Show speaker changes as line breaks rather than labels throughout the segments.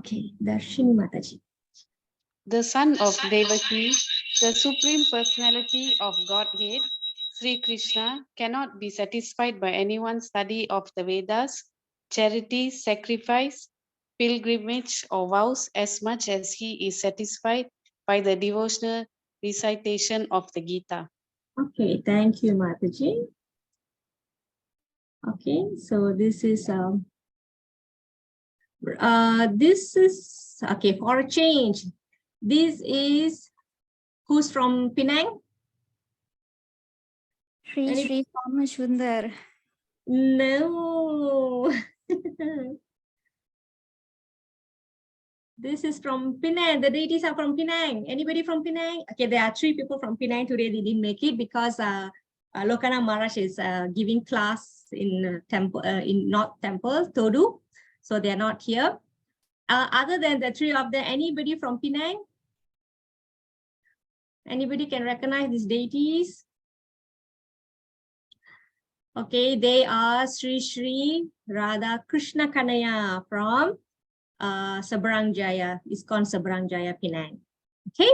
Okay, Darshini Mataji.
The son of Devaki, the supreme personality of Godhead, Sri Krishna, cannot be satisfied by anyone's study of the Vedas, charity, sacrifice, pilgrimage, or vows as much as he is satisfied by the devotional recitation of the Gita.
Okay, thank you, Mataji. Okay, so this is okay, for a change. This is who's from Penang?
Sri Somashundar.
No. This is from Penang. The deities are from Penang. Anybody from Penang? Okay, there are 3 people from Penang today. They didn't make it because Lokana Maharaj is giving class in temple in North Temple, Todu. So they are not here. Other than the 3 of them, anybody from Penang? Anybody can recognize these deities? Okay, they are Sri Radha Krishna Kanaya from Seberang Jaya. It's called Seberang Jaya, Penang. Okay.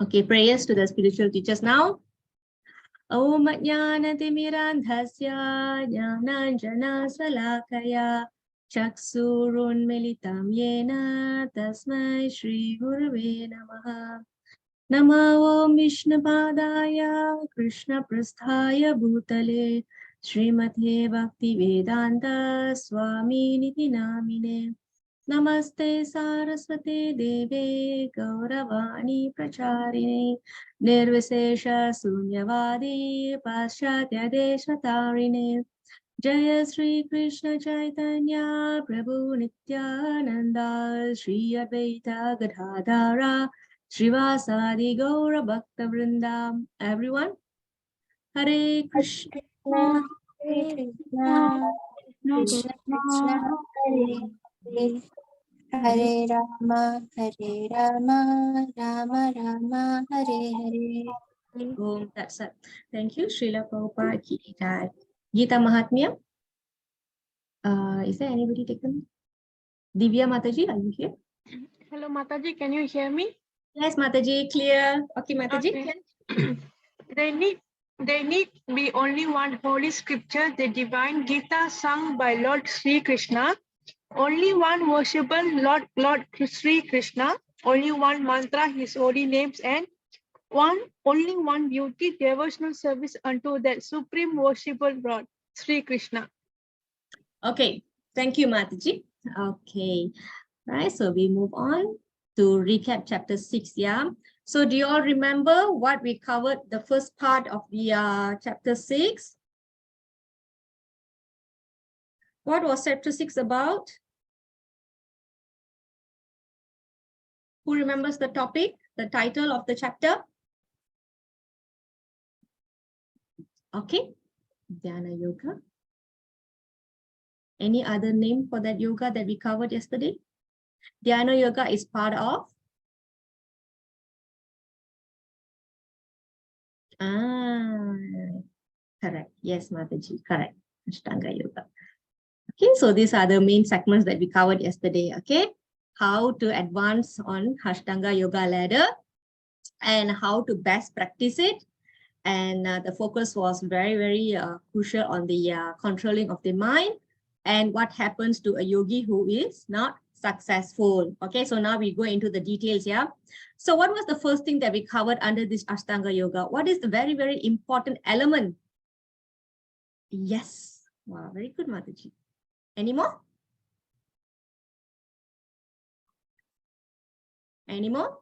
Okay, prayers to the spiritual teachers now. Om Jnana Timirandhasya Jnananjana Salakaya Chaksurun Militam Yena Tasmai Shri Gurave Namaha. Namo Om Vishnupadaya Krishna Prasthaya Bhutale Srimate Bhakti Vedanta Swami Niti Namine. Namaste Saraswate Deve Gauravani Pracharine Nirvisesha Sunyavadi Paschatya Deshatarine Jaya Sri Krishna Chaitanya Prabhu Nityananda Sri Advaita Gadadhara Srivasadi Gaura Bhakta Vrindam. Everyone, Hare Krishna,
Hare Krishna, Krishna Krishna, Hare Hare Rama, Rama Rama, Hare Hare.
Om Tat Sat. Thank you, Srila Prabhupada Ki Jai. Gita Mahatmya. Is there anybody taken? Divya Mataji, are you here?
Hello, Mataji, can you hear me?
Yes, Mataji, clear. Okay, Mataji.
Okay. There need be only one holy scripture, the divine Gita sung by Lord Sri Krishna. Only one worshipable Lord Sri Krishna. Only one mantra, his holy names, and only one beauty devotional service unto that supreme worshipable Lord Sri Krishna.
Okay, thank you, Mataji. Okay, right, so we move on to recap chapter 6, yeah? So do you all remember what we covered the first part of the chapter 6? What was chapter 6 about? Who remembers the topic, the title of the chapter? Okay, Dhyana Yoga. Any other name for that yoga that we covered yesterday? Dhyana Yoga is part of? Correct. Yes, Mataji, correct. Ashtanga Yoga. Okay, so these are the main segments that we covered yesterday, okay? How to advance on Ashtanga Yoga ladder and how to best practice it. And the focus was very, very crucial on the controlling of the mind and what happens to a yogi who is not successful. Okay, so now we go into the details, yeah? So what was the first thing that we covered under this Ashtanga Yoga? What is the very, very important element? Yes. Wow, very good, Mataji. Any more? Any more?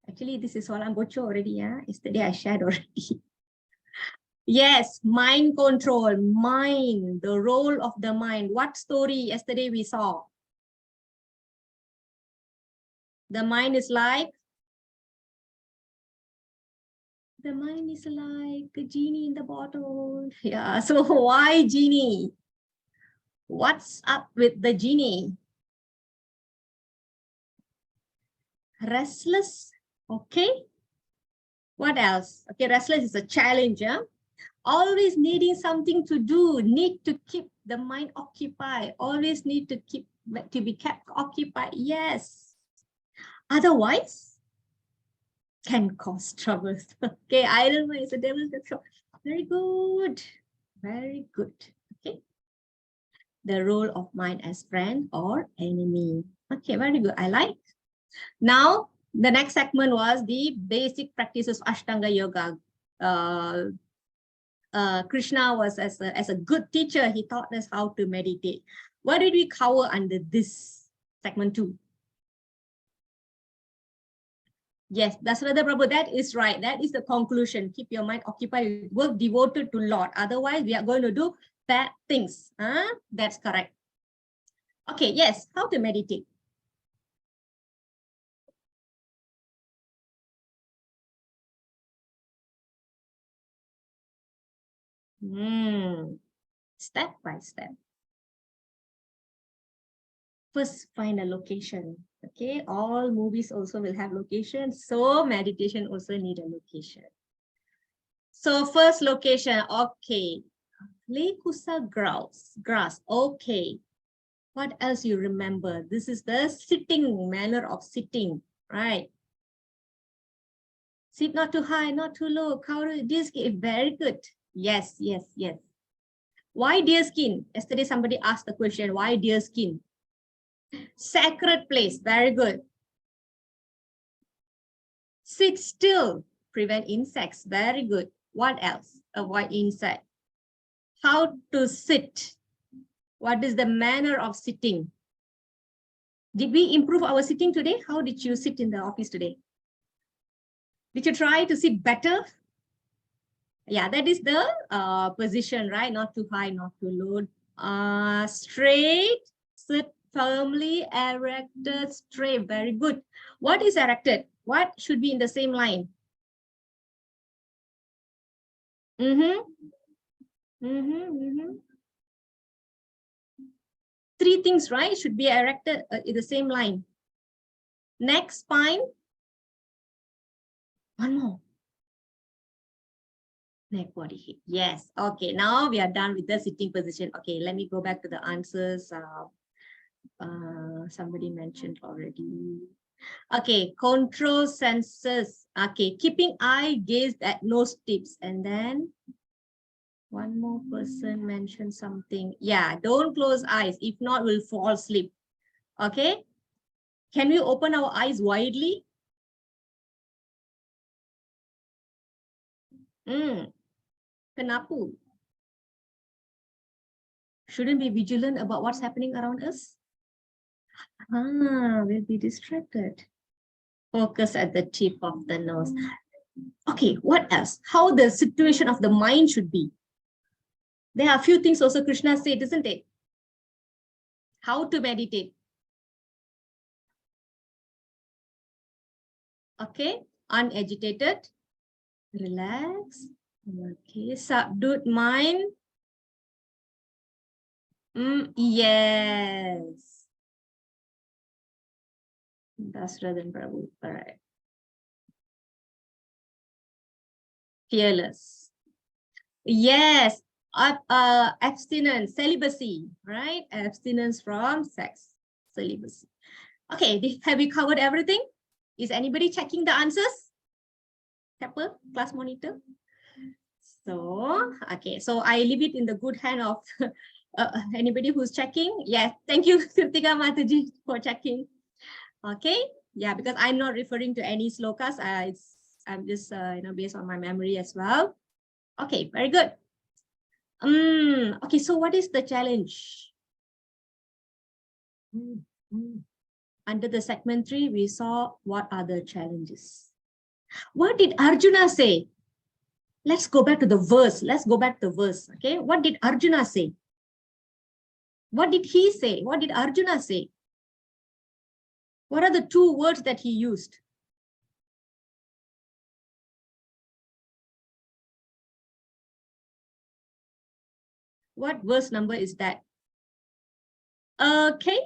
Actually, this is all I'm bocho already, yeah? Yesterday I shared already. Yes, mind control, mind, the role of the mind. What story yesterday we saw? The mind is like? The mind is like a genie in the bottle. Yeah, so why genie? What's up with the genie? Restless, okay. What else? Okay, restless is a challenge, yeah? Always needing something to do, need to keep the mind occupied, always need to keep to be kept occupied. Yes. Otherwise, can cause troubles. Okay, idleness is a devil's workshop. Very good. Very good. Okay. The role of mind as friend or enemy. Okay, very good. I like. Now, the next segment was the basic practices of Ashtanga Yoga. Krishna was as a good teacher. He taught us how to meditate. What did we cover under this segment 2? Yes, Dasratha Prabhu, that is right. That is the conclusion. Keep your mind occupied with work devoted to Lord. Otherwise, we are going to do bad things. That's correct. Okay, yes, how to meditate. Step by step. First, find a location. Okay, all movies also will have location. So meditation also need a location. So first location, okay. Lekusa grass, okay. What else you remember? This is the sitting manner of sitting, right? Sit not too high, not too low. Deer skin, very good. Yes, yes, yes. Why deer skin? Yesterday somebody asked the question, why deer skin? Sacred place, very good. Sit still, prevent insects, very good. What else? Avoid insect. How to sit? What is the manner of sitting? Did we improve our sitting today? How did you sit in the office today? Did you try to sit better? Yeah, that is the position, right? Not too high, not too low. Straight, sit firmly, erected, straight. Very good. What is erected? What should be in the same line? Three things, right? Should be erected in the same line. Neck, spine. One more. Neck, body, hip. Yes. Okay. Now we are done with the sitting position. Okay. Let me go back to the answers. Somebody mentioned already. Okay. Control senses. Okay. Keeping eye gazed at nose tips. And then one more person mentioned something. Yeah. Don't close eyes. If not, we'll fall asleep. Okay. Can we open our eyes widely? Kenapa? Shouldn't be vigilant about what's happening around us? We'll be distracted. Focus at the tip of the nose. Okay, what else? How the situation of the mind should be. There are a few things also Krishna said, isn't it? How to meditate. Okay, unagitated, relax. Okay, subdued mind. Yes. That's Radhan Prabhu. All right. Fearless. Yes. Abstinence, celibacy, right? Abstinence from sex, celibacy. Okay, have we covered everything? Is anybody checking the answers? Pepper, class monitor. So, okay, so I leave it in the good hand of anybody who's checking. Yeah, thank you, Kritika Mataji, for checking. Okay, yeah, because I'm not referring to any slokas. I'm just based on my memory as well. Okay, very good. Okay, so what is the challenge? Under the segment 3, we saw what are the challenges. What did Arjuna say? Let's go back to the verse. Let's go back to the verse. Okay, what did Arjuna say? What did he say? What did Arjuna say? What are the 2 words that he used? What verse number is that? Okay.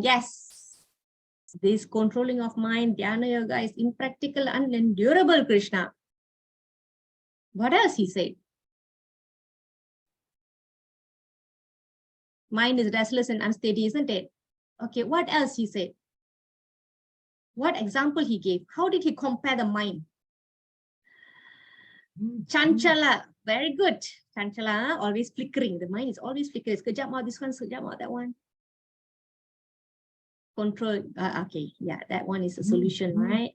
Yes. This controlling of mind, Dhyana Yoga is impractical and unendurable, Krishna. What else he said? Mind is restless and unsteady, isn't it? Okay, what else he said? What example he gave? How did he compare the mind? Chanchala, very good. Chanchala, always flickering. The mind is always flickering. Sekejap mau this one, sekejap mau that one. Control, okay, yeah, that one is a solution, right?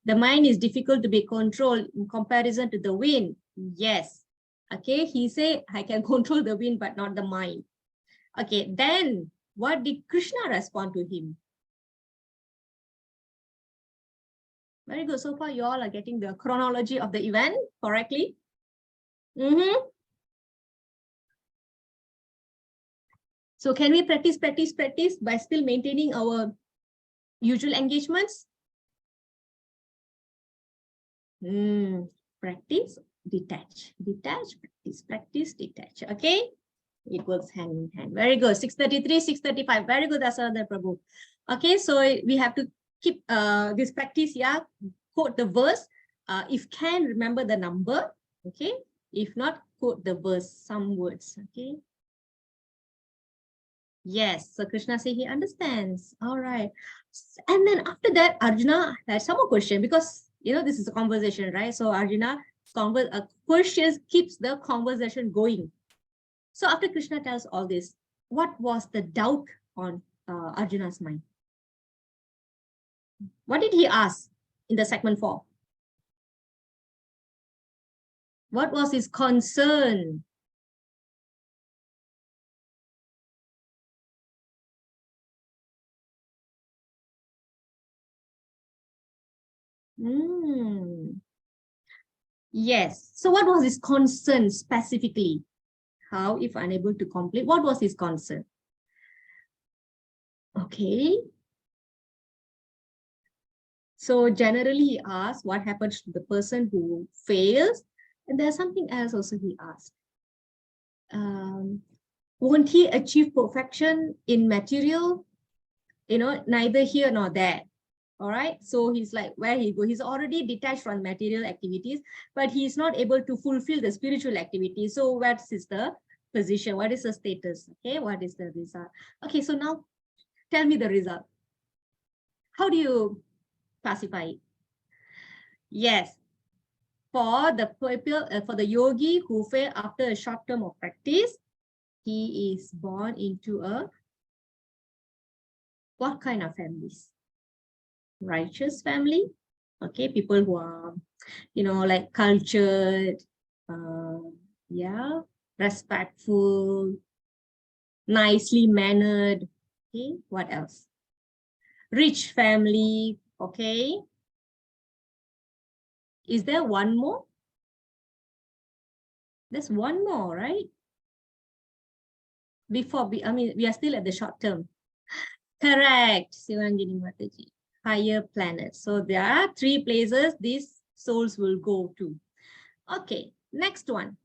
The mind is difficult to be controlled in comparison to the wind. Yes. Okay, he said, I can control the wind, but not the mind. Okay, then what did Krishna respond to him? Very good. So far, you all are getting the chronology of the event correctly. So can we practice by still maintaining our usual engagements? Practice, detach, practice, detach. Okay, it works hand in hand. Very good. 633, 635. Very good, Asada Prabhu. Okay, so we have to keep this practice. Yeah, quote the verse. If can, remember the number. Okay, if not, quote the verse, some words. Okay. Yes, so Krishna say he understands. All right. And then after that, Arjuna had some more question because, you know, this is a conversation, right? So Arjuna questions keeps the conversation going. So after Krishna tells all this, what was the doubt on Arjuna's mind? What did he ask in the segment 4? What was his concern? Yes. So what was his concern specifically? How, if unable to complete, what was his concern? Okay. So generally he asked what happens to the person who fails. And there's something else also he asked. Won't he achieve perfection in material? You know, neither here nor there. All right. So he's like, where he go? He's already detached from material activities, but he's not able to fulfill the spiritual activities. So what is the position? What is the status? Okay. What is the result? Okay. So now tell me the result. How do you classify it? Yes. For the people, for the yogi who fail after a short term of practice, he is born into a what kind of families? Righteous family. Okay, people who are, you know, like cultured, yeah, respectful, nicely mannered. Okay, what else? Rich family. Okay. Is there one more? There's one more, right? Before we are still at the short term. Correct, Sivangini Mataji. Higher planets. So there are 3 places these souls will go to. Okay, next one.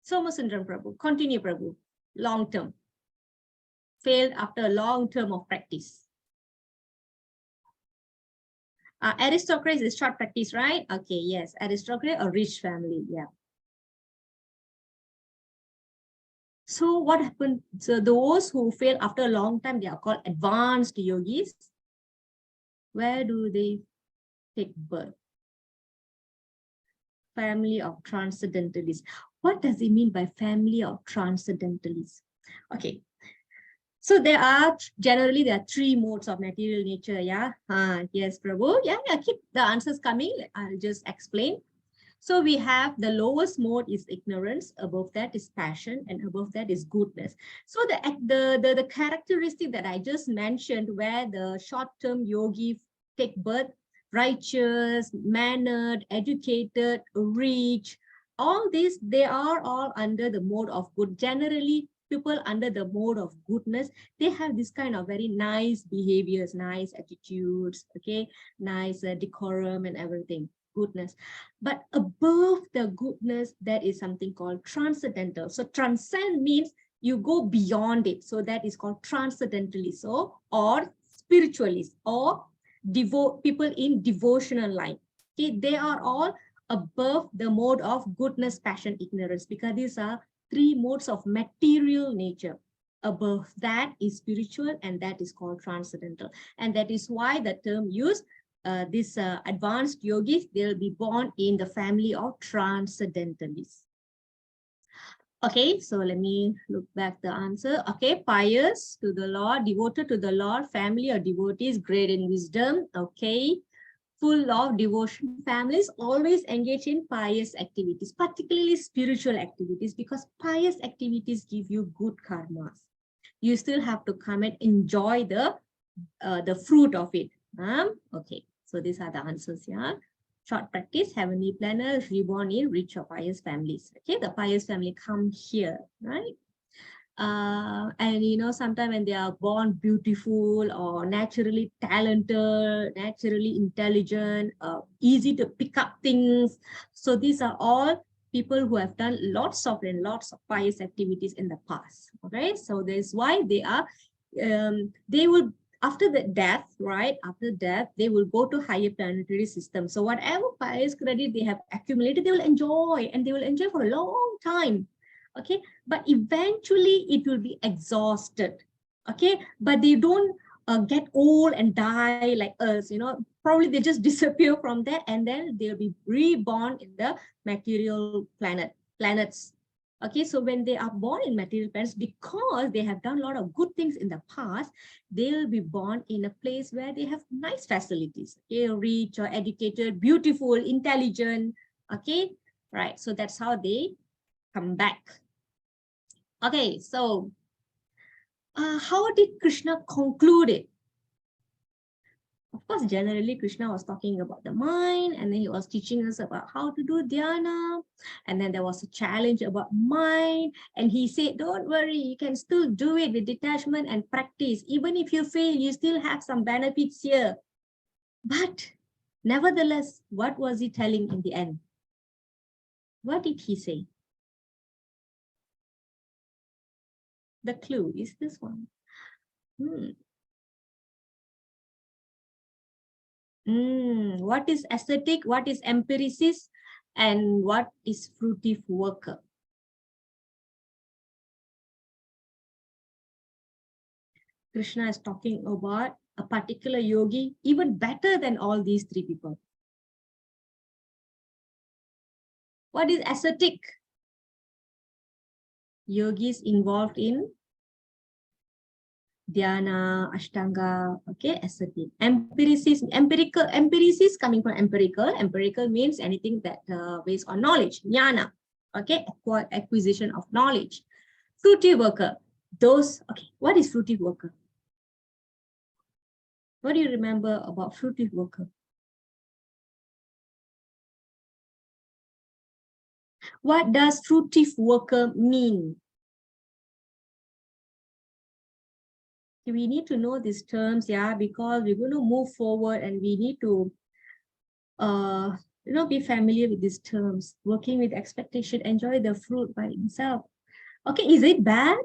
Somasundram Prabhu, continue Prabhu, long term. Failed after a long term of practice. Aristocrat is short practice, right? Okay, yes, aristocrat or rich family, yeah. So what happened? So those who fail after a long time, they are called advanced yogis. Where do they take birth? Family of transcendentalists. What does it mean by family of transcendentalists? Okay. So there are 3 modes of material nature. Yeah. Yes, Prabhu. Yeah, keep the answers coming. I'll just explain. So we have the lowest mode is ignorance, above that is passion, and above that is goodness. So the characteristic that I just mentioned, where the short-term yogi take birth, righteous, mannered, educated, rich, all these, they are all under the mode of good. Generally, people under the mode of goodness, they have this kind of very nice behaviors, nice attitudes, okay, nice decorum and everything. Goodness. But above the goodness, there is something called transcendental. So transcend means you go beyond it. So that is called transcendentalist, or spiritualist, or people in devotional life. Okay, they are all above the mode of goodness, passion, ignorance, because these are three modes of material nature. Above that is spiritual, and that is called transcendental. And that is why the term used, these advanced yogis, they'll be born in the family of transcendentalists. Okay, so let me look back the answer. Okay, pious to the Lord, devoted to the Lord, family or devotees, great in wisdom. Okay, full of devotion families always engage in pious activities, particularly spiritual activities, because pious activities give you good karmas. You still have to come and enjoy the fruit of it. Okay, so these are the answers here. Short practice, heavenly planners reborn in rich or pious families. Okay, the pious family come here, right? And you know, sometimes when they are born beautiful or naturally talented, naturally intelligent, easy to pick up things. So these are all people who have done lots of pious activities in the past. Okay, so that's why they are, they will, after the death, right? After death, they will go to higher planetary system. So whatever pious credit they have accumulated, they will enjoy, and they will enjoy for a long time. Okay, but eventually it will be exhausted. Okay, but they don't get old and die like us, you know. Probably they just disappear from there, and then they'll be reborn in the material planets. Okay, so when they are born in material planets, because they have done a lot of good things in the past, they'll be born in a place where they have nice facilities. Okay, rich or educated, beautiful, intelligent. Okay, right. So that's how they come back. Okay, so how did Krishna conclude it? Of course, generally Krishna was talking about the mind, and then he was teaching us about how to do dhyana, and then there was a challenge about mind, and he said, don't worry, you can still do it with detachment and practice. Even if you fail, you still have some benefits here. But nevertheless, what was he telling in the end? What did he say? The clue is this one. What is ascetic, what is empiricist, and what is fruitive worker? Krishna is talking about a particular yogi, even better than all these three people. What is ascetic? Yogis involved in dhyana, ashtanga, okay, ascetic. Empiricist, empiricist coming from empirical. Empirical means anything that based on knowledge, jnana, okay, acquisition of knowledge. Fruitive worker, those, okay, what is fruitive worker? What do you remember about fruitive worker? What does fruitive worker mean? We need to know these terms, yeah, because we're going to move forward, and we need to be familiar with these terms. Working with expectation, enjoy the fruit by himself. Okay, is it bad?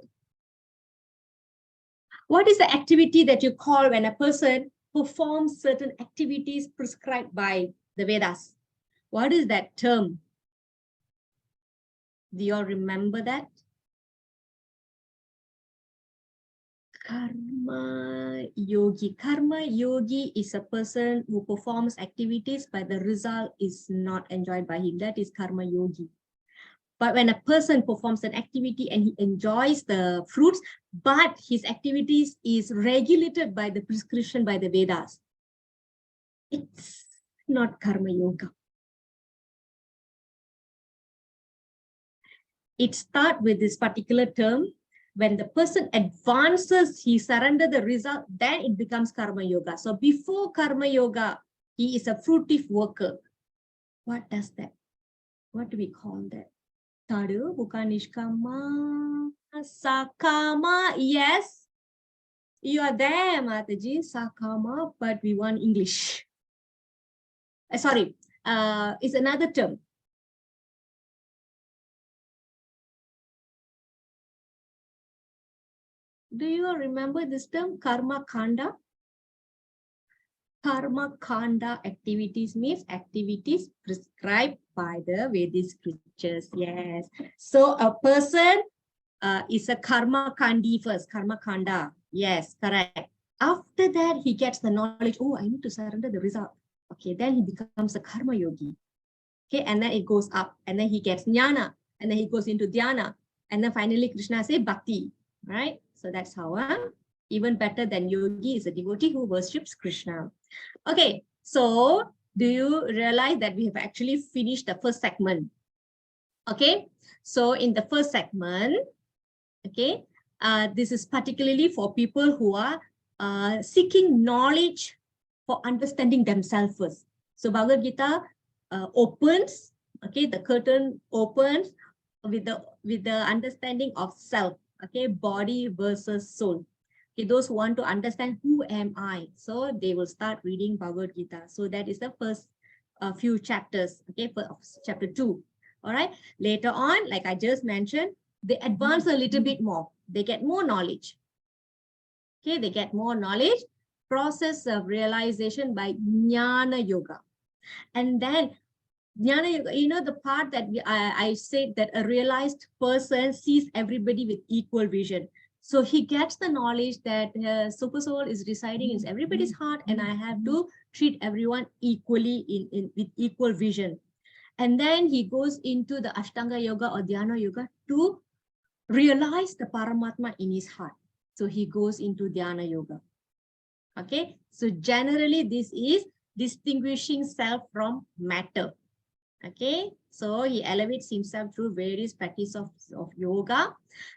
What is the activity that you call when a person performs certain activities prescribed by the Vedas? What is that term? Do you all remember that? Karma yogi. Karma yogi is a person who performs activities, but the result is not enjoyed by him. That is karma yogi. But when a person performs an activity and he enjoys the fruits, but his activities is regulated by the prescription by the Vedas, it's not karma yoga. It starts with this particular term. When the person advances, he surrenders the result, then it becomes karma yoga. So before karma yoga, he is a fruitive worker. What does that? What do we call that? Tadu, bukan nishkama, sakama. Yes, you are there, Mataji, sakama, but we want English. Sorry, it's another term. Do you remember this term, karma kanda? Karma Kanda activities means activities prescribed by the Vedic scriptures. Yes. So a person is a karma kandi first, karma kanda. Yes, correct. After that, he gets the knowledge. Oh, I need to surrender the result. Okay, then he becomes a karma yogi. Okay, and then it goes up, and then he gets jnana, and then he goes into dhyana, and then finally Krishna say bhakti. Right? So that's how. Even better than yogi is a devotee who worships Krishna. Okay, so do you realize that we have actually finished the first segment? Okay, so in the first segment, okay, this is particularly for people who are seeking knowledge for understanding themselves first. So Bhagavad Gita opens, okay, the curtain opens with the understanding of self, okay, body versus soul. Okay, those who want to understand who am I, so they will start reading Bhagavad Gita. So that is the first few chapters, okay, for chapter 2. All right. Later on, like I just mentioned, they advance a little bit more. They get more knowledge. Okay, they get more knowledge. Process of realization by Jnana Yoga. And then Jnana Yoga, you know, the part that I said that a realized person sees everybody with equal vision. So he gets the knowledge that Super Soul is residing in everybody's heart, and I have to treat everyone equally with equal vision. And then he goes into the Ashtanga Yoga or Dhyana Yoga to realize the Paramatma in his heart. So he goes into Dhyana Yoga. Okay, so generally this is distinguishing self from matter. Okay, so he elevates himself through various practices of yoga,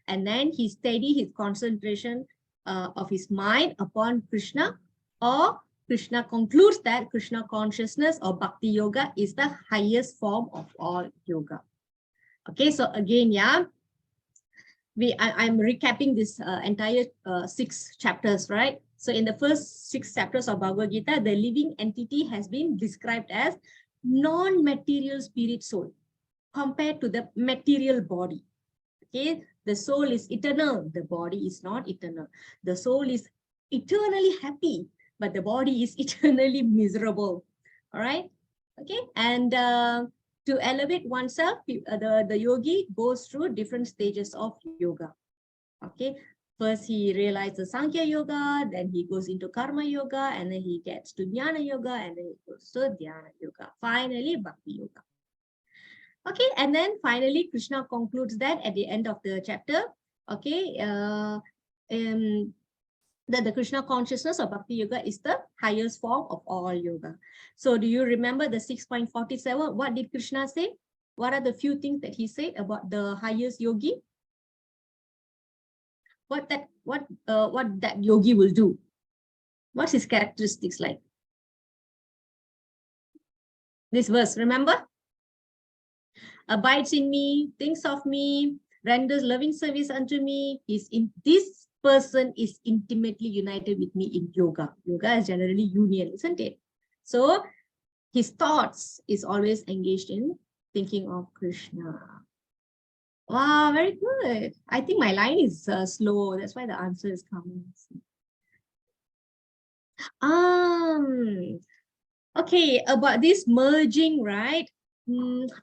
and then he steady his concentration of his mind upon Krishna, or Krishna concludes that Krishna consciousness or Bhakti Yoga is the highest form of all yoga. Okay, so again, yeah, I'm recapping this entire 6 chapters, right? So in the first 6 chapters of Bhagavad Gita, the living entity has been described as non-material spirit soul compared to the material body. Okay, the soul is eternal, the body is not eternal. The soul is eternally happy, but the body is eternally miserable. All right. Okay, and to elevate oneself, the yogi goes through different stages of yoga. Okay, first he realizes Sankhya Yoga, then he goes into Karma Yoga, and then he gets to Jnana Yoga, and then he goes to Dhyana Yoga. Finally, Bhakti Yoga. Okay, and then finally Krishna concludes that at the end of the chapter. Okay, that the Krishna consciousness of Bhakti Yoga is the highest form of all yoga. So do you remember the 6.47? What did Krishna say? What are the few things that he said about the highest yogi? What that yogi will do? What's his characteristics like? This verse, remember? Abides in me, thinks of me, renders loving service unto me. This person is intimately united with me in yoga. Yoga is generally union, isn't it? So his thoughts is always engaged in thinking of Krishna. Wow, very good. I think my line is slow. That's why the answer is coming. Okay, about this merging, right?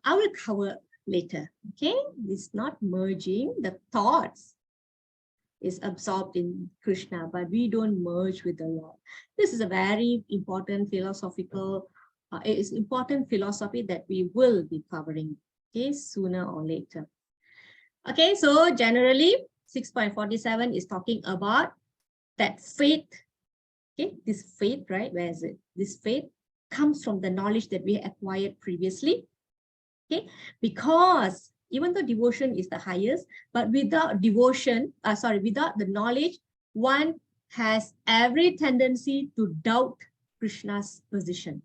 I will cover later. Okay, it's not merging. The thoughts is absorbed in Krishna, but we don't merge with the Lord. This is a very important philosophical, it's important philosophy that we will be covering, okay, sooner or later. Okay, so generally 6.47 is talking about that faith. Okay, this faith, right? Where is it? This faith comes from the knowledge that we acquired previously. Okay, because even though devotion is the highest, but without devotion, without the knowledge, one has every tendency to doubt Krishna's position.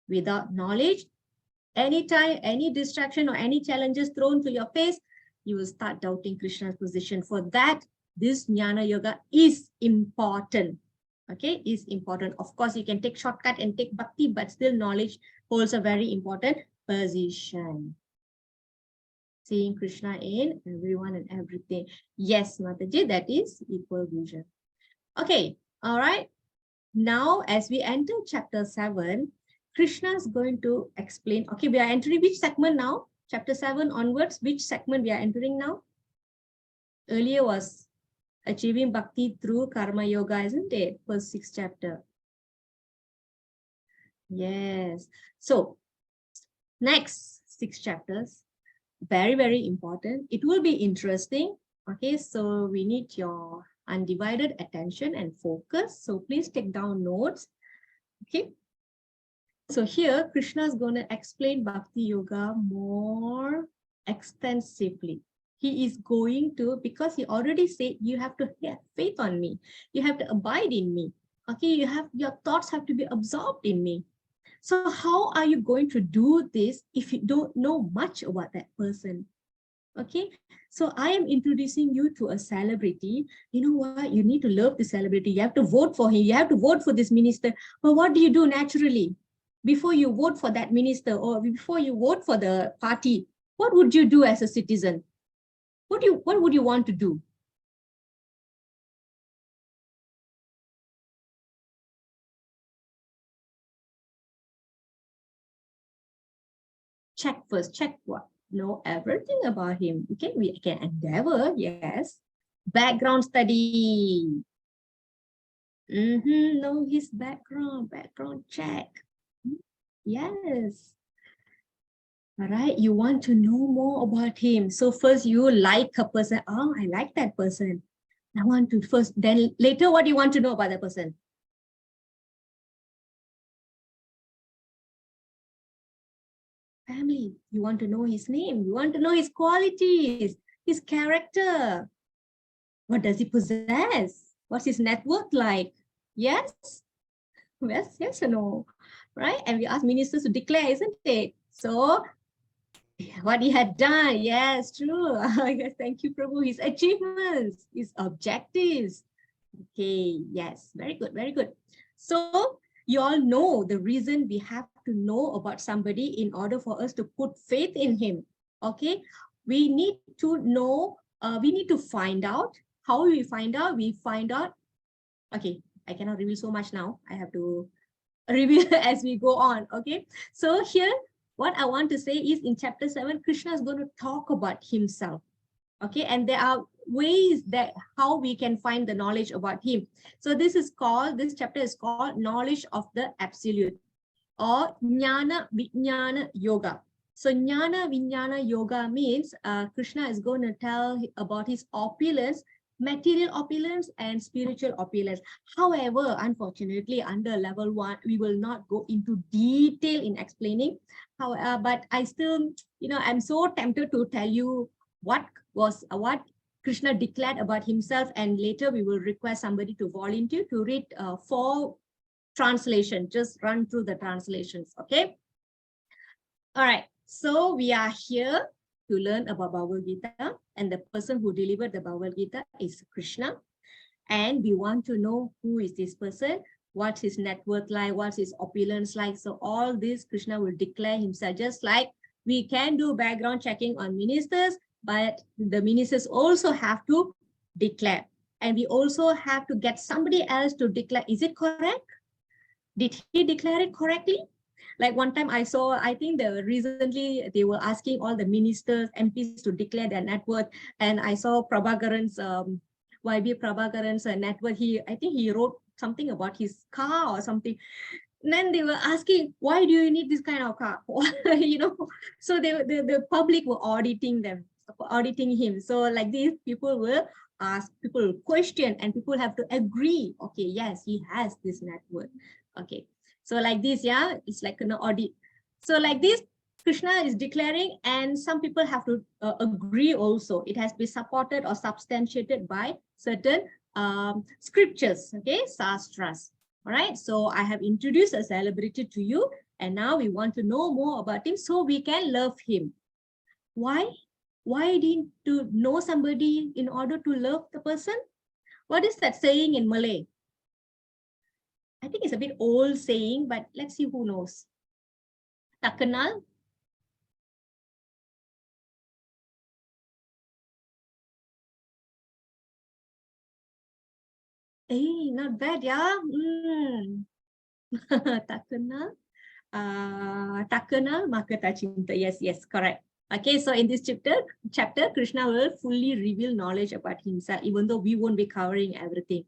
Without knowledge, anytime, any distraction or any challenges thrown to your face, you will start doubting Krishna's position. For that, this Jnana Yoga is important. Okay, is important. Of course, you can take shortcut and take bhakti, but still knowledge holds a very important position. Seeing Krishna in everyone and everything. Yes, Mataji, that is equal vision. Okay, all right. Now, as we enter chapter 7, Krishna is going to explain. Okay, we are entering which segment now? Chapter 7 onwards, which segment we are entering now? Earlier was achieving bhakti through karma yoga, isn't it? First 6 chapter. Yes. So, next 6 chapters, very, very important. It will be interesting. Okay, so we need your undivided attention and focus. So please take down notes. Okay. So here, Krishna is going to explain Bhakti Yoga more extensively. He is going to, because he already said, you have to have faith on me. You have to abide in me. Okay, your thoughts have to be absorbed in me. So how are you going to do this if you don't know much about that person? Okay, so I am introducing you to a celebrity. You know what? You need to love the celebrity. You have to vote for him. You have to vote for this minister. But what do you do naturally? Before you vote for that minister or before you vote for the party, what would you do as a citizen? What would you want to do? Check first. Check what? Know everything about him. Okay, we can endeavor. Yes. Background study. Know his background check. Yes. All right, you want to know more about him. So first you like a person. Oh, I like that person. I want to first, then later what do you want to know about that person? Family. You want to know his name. You want to know his qualities, his character. What does he possess? What's his net worth like? Yes? Yes or no? Right? And we ask ministers to declare, isn't it? So what he had done, yes, true. Thank you, Prabhu. His achievements, his objectives. Okay, yes, very good, very good. So you all know the reason we have to know about somebody in order for us to put faith in him. Okay, we need to know, we need to find out. How we find out? We find out, okay, I cannot reveal so much now. I have to reveal as we go on. Okay, so here what I want to say is in chapter 7, Krishna is going to talk about himself. Okay, and there are ways that how we can find the knowledge about him. So this chapter is called knowledge of the absolute or Jnana Vijnana Yoga. So Jnana Vijnana Yoga means Krishna is going to tell about his opulence, material opulence and spiritual opulence. However, unfortunately, under level 1, we will not go into detail in explaining how, but I still, I'm so tempted to tell you what Krishna declared about himself, and later we will request somebody to volunteer to read 4 translation. Just run through the translations. Okay. All right. So we are here to learn about Bhagavad Gita, and the person who delivered the Bhagavad Gita is Krishna. And we want to know who is this person, what's his net worth like, what's his opulence like. So all this Krishna will declare himself, just like we can do background checking on ministers, but the ministers also have to declare. And we also have to get somebody else to declare. Is it correct? Did he declare it correctly? Like one time I saw, I think recently they were asking all the ministers, MPs to declare their net worth. And I saw Prabhakaran's, YB Prabhakaran's net worth. I think he wrote something about his car or something. And then they were asking, why do you need this kind of car? So the public were auditing him. So like these people will ask, people will question, and people have to agree. Okay, yes, he has this net worth. Okay, so like this, yeah, it's like an audit. So like this, Krishna is declaring, and some people have to agree also. It has to be supported or substantiated by certain scriptures, okay, sastras. All right, so I have introduced a celebrity to you, and now we want to know more about him so we can love him. Why? Why need to know somebody in order to love the person? What is that saying in Malay? I think it's a bit old saying, but let's see who knows. Tak kenal, Not bad, yeah. Tak kenal, tak kenal maka tak cinta. Yes, correct. Okay, so in this chapter, Krishna will fully reveal knowledge about himself, even though we won't be covering everything.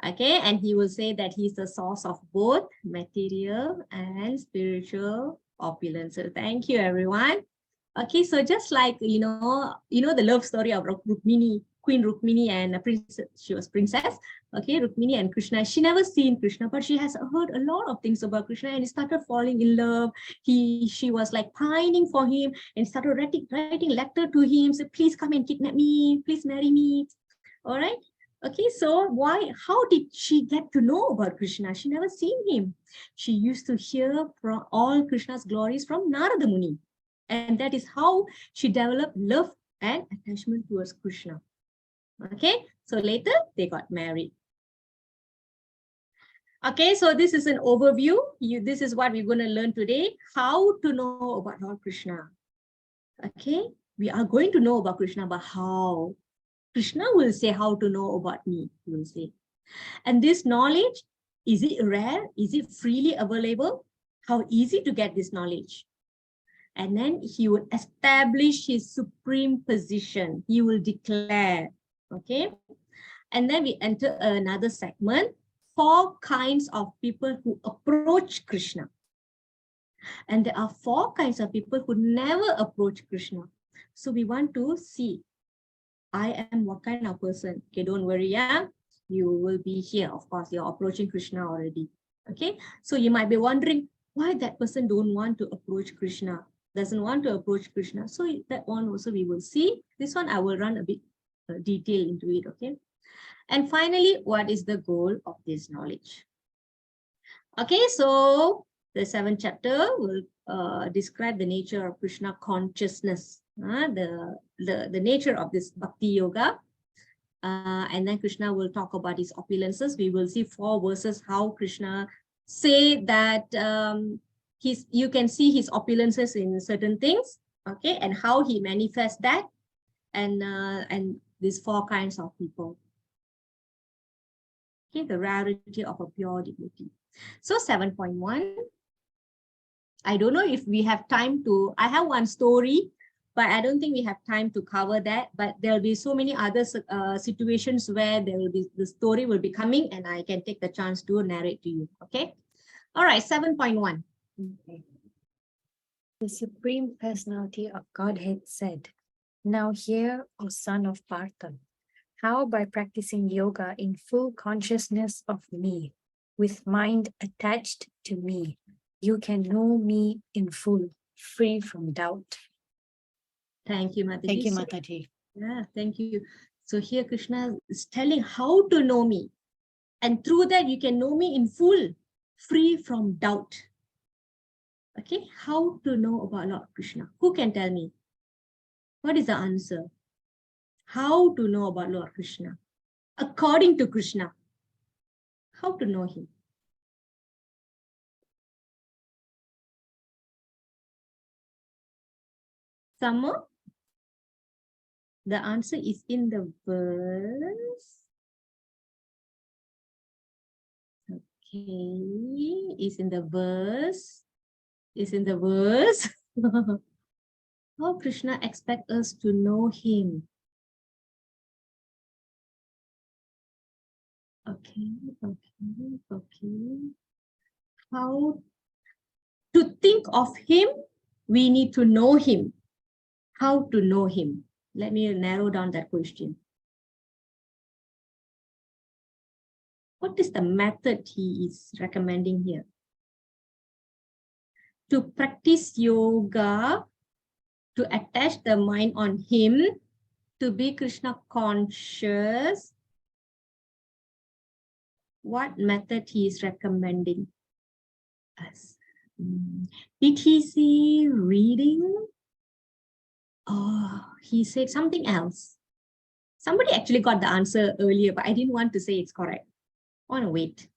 Okay, and he will say that he's the source of both material and spiritual opulence. So thank you, everyone. Okay, so just like you know the love story of Rukmini, Queen Rukmini and a princess, she was princess. Okay, Rukmini and Krishna. She never seen Krishna, but she has heard a lot of things about Krishna and started falling in love. She was like pining for him and started writing letter to him. So please come and kidnap me. Please marry me. All right. Okay, so how did she get to know about Krishna? She never seen him. She used to hear from all Krishna's glories from Narada Muni. And that is how she developed love and attachment towards Krishna. Okay, so later they got married. Okay, so this is an overview. This is what we're going to learn today, how to know about Lord Krishna. Okay, we are going to know about Krishna, but how? Krishna will say how to know about me, he will say. And this knowledge, is it rare? Is it freely available? How easy to get this knowledge? And then he will establish his supreme position. He will declare, okay? And then we enter another segment, 4 kinds of people who approach Krishna. And there are 4 kinds of people who never approach Krishna. So we want to see, I am what kind of person? Okay, don't worry, yeah? You will be here, of course, you're approaching Krishna already. Okay, so you might be wondering why that person don't want to approach Krishna, doesn't want to approach Krishna. So that one also we will see. This one I will run a bit detail into it, okay? And finally, what is the goal of this knowledge? Okay, so the 7th chapter will describe the nature of Krishna consciousness, the nature of this bhakti yoga. And then Krishna will talk about his opulences. We will see 4 verses how Krishna say that you can see his opulences in certain things, okay, and how he manifests that, and these 4 kinds of people. Okay, the rarity of a pure devotee. So 7.1. I don't know if we have time to, I have one story, but I don't think we have time to cover that. But there'll be so many other situations where the story will be coming and I can take the chance to narrate to you. Okay. All right. 7.1.
Okay. The Supreme Personality of Godhead said, "Now hear, O son of Partha, how by practicing yoga in full consciousness of me, with mind attached to me, you can know me in full, free from doubt."
Thank you, Mataji.
Thank you, Mataji.
Yeah, thank you. So here Krishna is telling how to know me. And through that, you can know me in full, free from doubt. Okay, how to know about Lord Krishna? Who can tell me? What is the answer? How to know about Lord Krishna? According to Krishna, how to know him? Some more? The answer is in the verse. Okay, is in the verse. Is in the verse. How Krishna expects us to know him? Okay. How to think of him? We need to know him. How to know him? Let me narrow down that question. What is the method he is recommending here? To practice yoga, to attach the mind on him, to be Krishna conscious. What method he is recommending us? Did he say reading? Oh, he said something else. Somebody actually got the answer earlier, but I didn't want to say it's correct. I want to wait.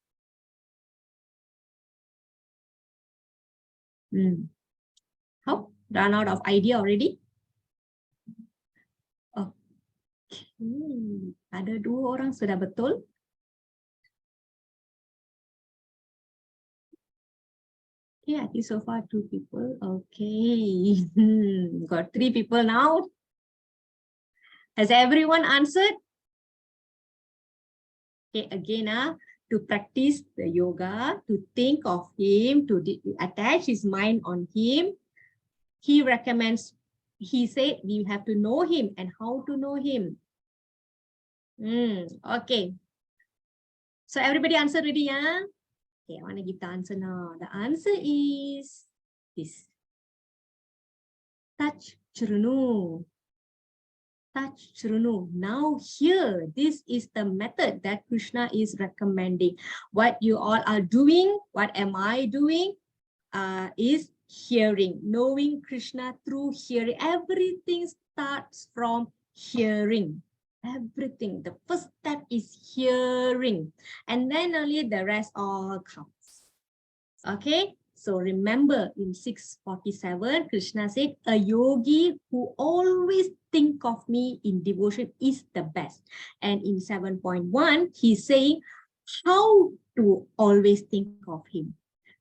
How? Run out of idea already? Okay. Ada 2 orang sudah betul. Okay, I think so far 2 people. Okay, got 3 people now. Has everyone answered? Okay, again, to practice the yoga, to think of him, to attach his mind on him, he recommends, he said we have to know him and how to know him. Okay. So everybody answer ready, yeah? Okay, I want to give the answer now. The answer is this. Touch Churunu. Touch Churunu. Now here, this is the method that Krishna is recommending. What you all are doing, what am I doing, is hearing, knowing Krishna through hearing. Everything starts from hearing. Everything. The first step is hearing. And then only the rest all comes. Okay. So remember in 647, Krishna said, a yogi who always think of me in devotion is the best. And in 7.1, he's saying how to always think of him.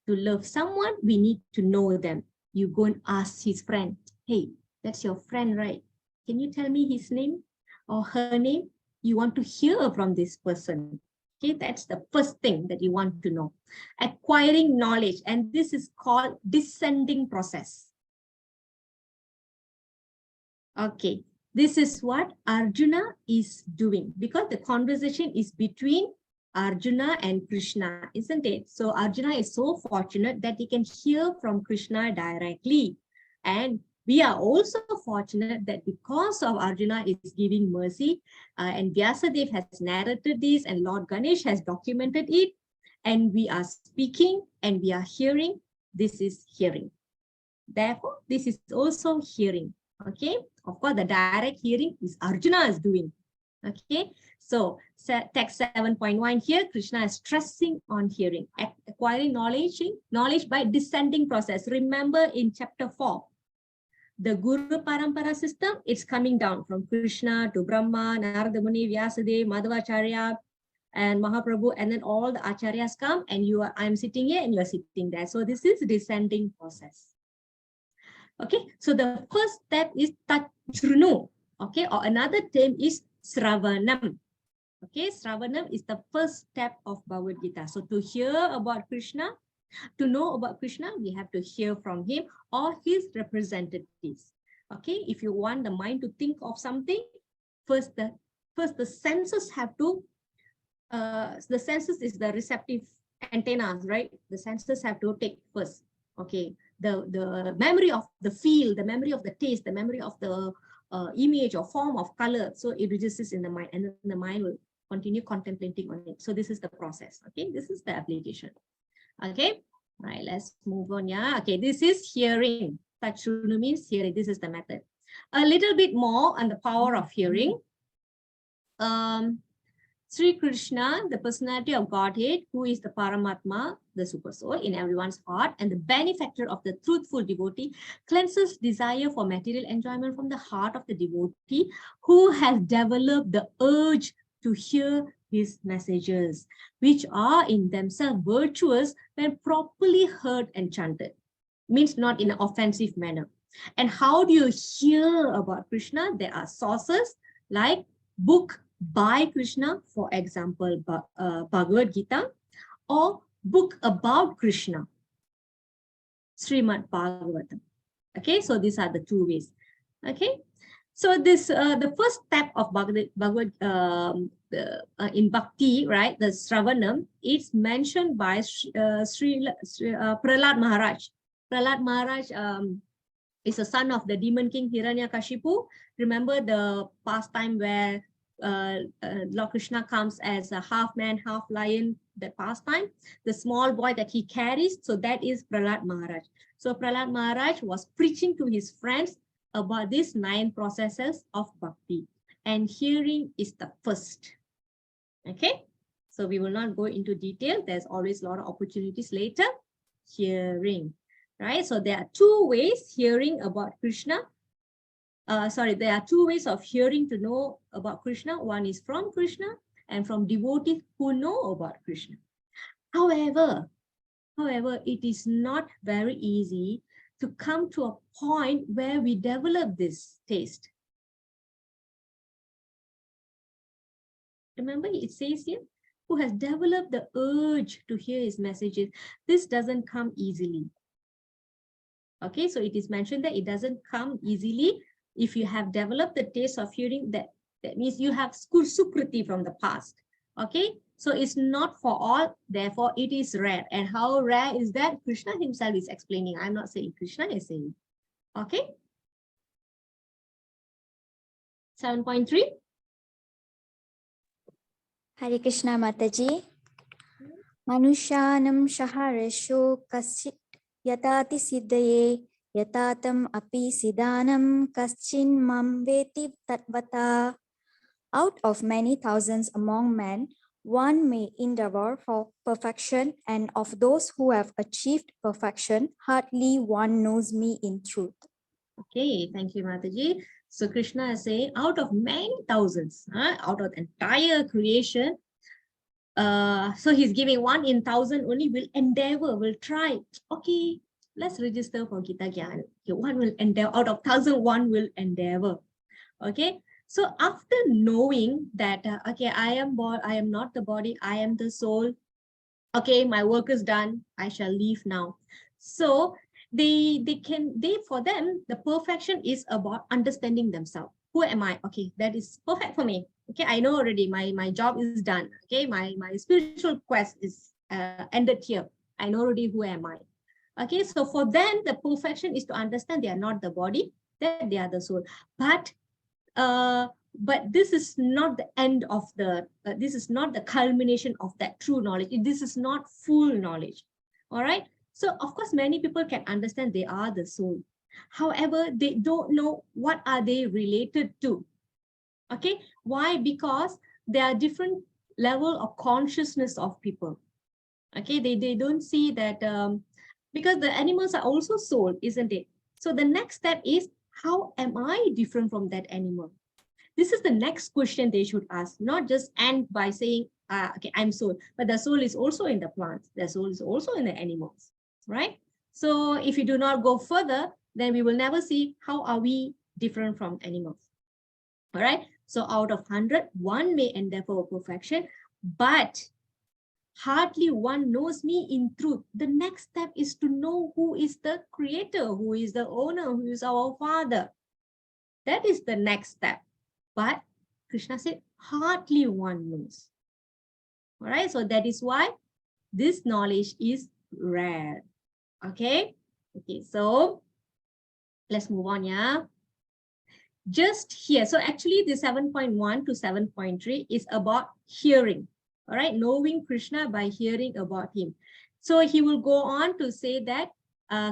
To love someone, we need to know them. You go and ask his friend, hey, that's your friend, right? Can you tell me his name or her name? You want to hear from this person. Okay, that's the first thing that you want to know. Acquiring knowledge, and this is called descending process. Okay, this is what Arjuna is doing because the conversation is between Arjuna and Krishna, isn't it? So Arjuna is so fortunate that he can hear from Krishna directly. And we are also fortunate that because of Arjuna is giving mercy, and Vyasadeva has narrated this and Lord Ganesh has documented it, and we are speaking and we are hearing, this is hearing. Therefore, this is also hearing. Okay, of course, the direct hearing is Arjuna is doing. Okay, so text 7.1 here, Krishna is stressing on hearing, acquiring knowledge by descending process. Remember in chapter 4, the Guru Parampara system, it's coming down from Krishna to Brahma, Narada Muni, Vyasadeva, Madhvacharya, and Mahaprabhu, and then all the acharyas come, and I'm sitting here and you are sitting there. So this is descending process. Okay, so the first step is Tachrunu. Okay, or another term is Sravanam. Okay, Sravanam is the first step of Bhagavad Gita. So to hear about Krishna, to know about Krishna, we have to hear from him or his representatives. Okay, if you want the mind to think of something, first the senses have to, the senses is the receptive antennas, right? The senses have to take first. Okay, the memory of the feel, the memory of the taste, the memory of the image or form of color. So it registers in the mind, and then the mind will continue contemplating on it. So this is the process. Okay, this is the application. Okay, all right, let's move on. Yeah, okay, this is hearing. Tachrunu means hearing. This is the method. A little bit more on the power of hearing. Sri Krishna, the personality of Godhead, who is the Paramatma, the super soul in everyone's heart, and the benefactor of the truthful devotee, cleanses desire for material enjoyment from the heart of the devotee who has developed the urge to hear his messages, which are in themselves virtuous when properly heard and chanted. Means not in an offensive manner. And how do you hear about Krishna? There are sources like book by Krishna, for example, Bhagavad Gita, or book about Krishna, Srimad Bhagavatam. Okay, so these are the two ways. Okay, so this the first step of Bhagavad in Bhakti, right? The Sravanam, it's mentioned by Prahlad Maharaj. Prahlad Maharaj is a son of the demon king Hiranyakashipu. Remember the pastime where Lord Krishna comes as a half man, half lion, that pastime, the small boy that he carries, so that is Prahlad Maharaj. So Prahlad Maharaj was preaching to his friends about these 9 processes of bhakti, and hearing is the first. Okay, so we will not go into detail. There's always a lot of opportunities later. Hearing, right? So there are 2 ways hearing about Krishna. There are 2 ways of hearing to know about Krishna. One is from Krishna and from devotees who know about Krishna. However, However, it is not very easy to come to a point where we develop this taste. Remember, it says here, who has developed the urge to hear his messages. This doesn't come easily. Okay, so it is mentioned that it doesn't come easily. If you have developed the taste of hearing, that means you have sukriti from the past. Okay, so it's not for all, therefore it is rare. And how rare is that? Krishna himself is explaining. I'm not saying, Krishna is saying. Okay. 7.3.
Hare Krishna Mataji. Manushanam shaharesho kaschit yatati siddhaye yatatam api siddhanam kaschin mam veti tatvata. Out of many thousands among men, one may endeavor for perfection, and of those who have achieved perfection, hardly one knows me in truth.
Okay, thank you, Mataji. So Krishna is saying, out of many thousands, out of the entire creation, so he's giving 1 in 1,000 only will endeavor, will try. Okay, let's register for Gita Gyan. Okay, one will endeavor, out of 1,000, one will endeavor. Okay, so after knowing that, okay, I am not the body, I am the soul. Okay, my work is done, I shall leave now. So for them, the perfection is about understanding themselves. Who am I? Okay, that is perfect for me. Okay, I know already my job is done. Okay, my spiritual quest is ended here. I know already who am I. Okay, so for them, the perfection is to understand they are not the body, that they are the soul. But this is not the end of the, this is not the culmination of that true knowledge. This is not full knowledge. All right. So of course, many people can understand they are the soul. However, they don't know what are they related to. Okay. Why? Because there are different level of consciousness of people. Okay. They don't see that because the animals are also soul, isn't it? So the next step is, how am I different from that animal? This is the next question they should ask, not just end by saying, okay, I'm soul, but the soul is also in the plants, the soul is also in the animals, right? So if you do not go further, then we will never see how are we different from animals. All right. So out of 100, one may endeavor for perfection, but hardly one knows me in truth. The next step is to know who is the creator, who is the owner, who is our father. That is the next step. But Krishna said, hardly one knows. All right, so that is why this knowledge is rare. Okay, so let's move on, yeah. Just here, so actually the 7.1 to 7.3 is about hearing. All right, knowing Krishna by hearing about him. So he will go on to say that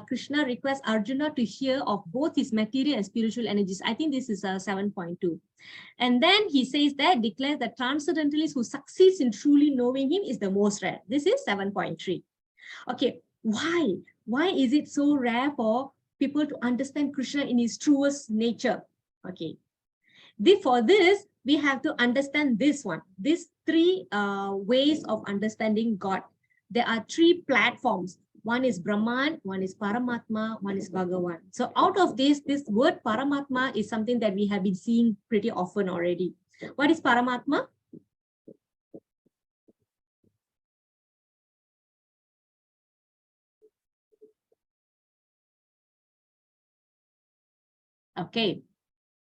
Krishna requests Arjuna to hear of both his material and spiritual energies. I think this is 7.2. And then he says that, declares that transcendentalist who succeeds in truly knowing him is the most rare. This is 7.3. Okay, why? Why is it so rare for people to understand Krishna in his truest nature? Okay, for this, we have to understand this one. These three ways of understanding God. There are three platforms. One is Brahman, one is Paramatma, one is Bhagavan. So out of this word Paramatma is something that we have been seeing pretty often already. What is Paramatma? Okay,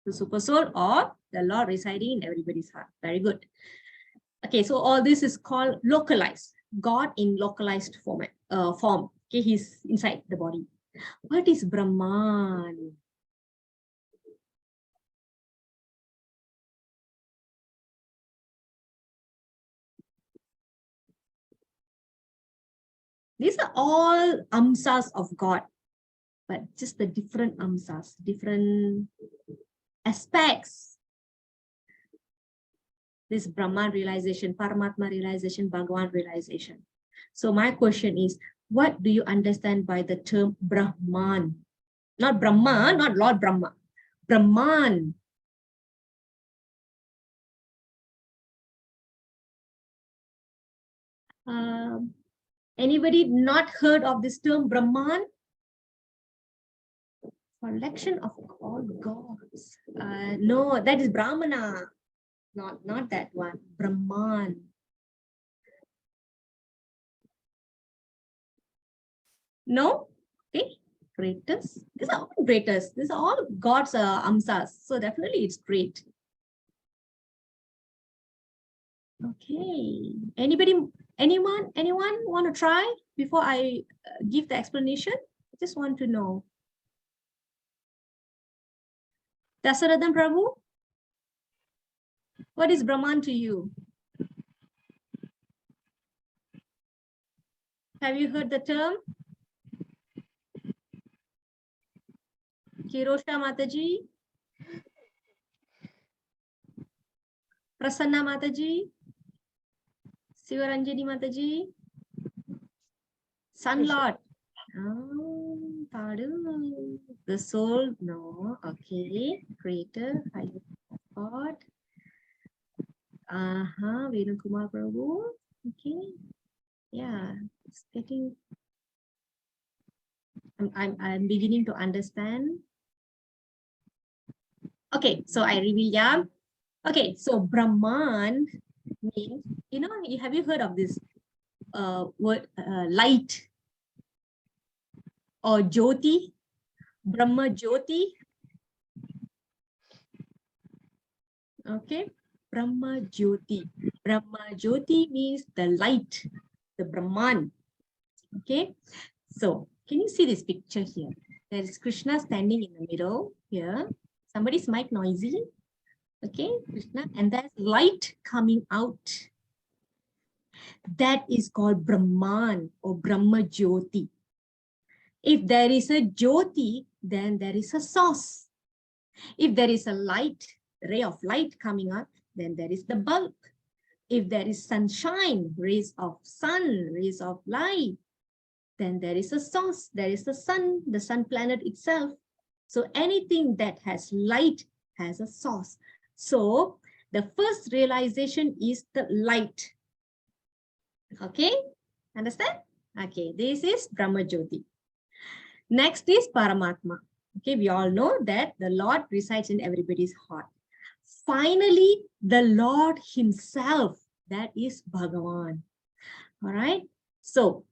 the super soul or the Lord residing in everybody's heart. Very good. Okay, so all this is called localized. God in localized form. Okay, he's inside the body. What is Brahman? These are all amsas of God, but just the different amsas, different aspects. This Brahman realization, Paramatma realization, Bhagavan realization. So my question is, what do you understand by the term Brahman? Not Brahma, not Lord Brahma. Brahman. Anybody not heard of this term Brahman? Collection of all gods. No, that is Brahmana. Not that one. Brahman. No? Okay. Greatest. These are all greatest. These are all gods, amsas. So definitely it's great. Okay. Anyone want to try before I give the explanation? I just want to know. Dasaratham Prabhu, what is Brahman to you? Have you heard the term? Kirosha Mataji? Prasanna Mataji? Sivaranjani Mataji? Sun Lord? Oh, pardon. The soul? No. Okay. Greater, higher God. Venu Kumar Prabhu. Okay. Yeah, it's getting. I'm beginning to understand. Okay, so I reveal, yeah. Okay, so Brahman means, have you heard of this word light or Jyoti? Brahma Jyoti. Okay, Brahma Jyoti. Brahma Jyoti means the light, the Brahman. Okay, so can you see this picture here? There is Krishna standing in the middle here. Somebody's mic noisy. Okay, Krishna, and there's light coming out. That is called Brahman or Brahma Jyoti. If there is a Jyoti, then there is a source. If there is a light, ray of light coming out, then there is the bulb. If there is sunshine, rays of sun, rays of light, then there is a source. There is the sun planet itself. So anything that has light has a source. So the first realization is the light. Okay, understand? Okay, this is Brahma Jyoti. Next is Paramatma. Okay, we all know that the Lord resides in everybody's heart. Finally, the Lord himself, that is Bhagavan. All right, so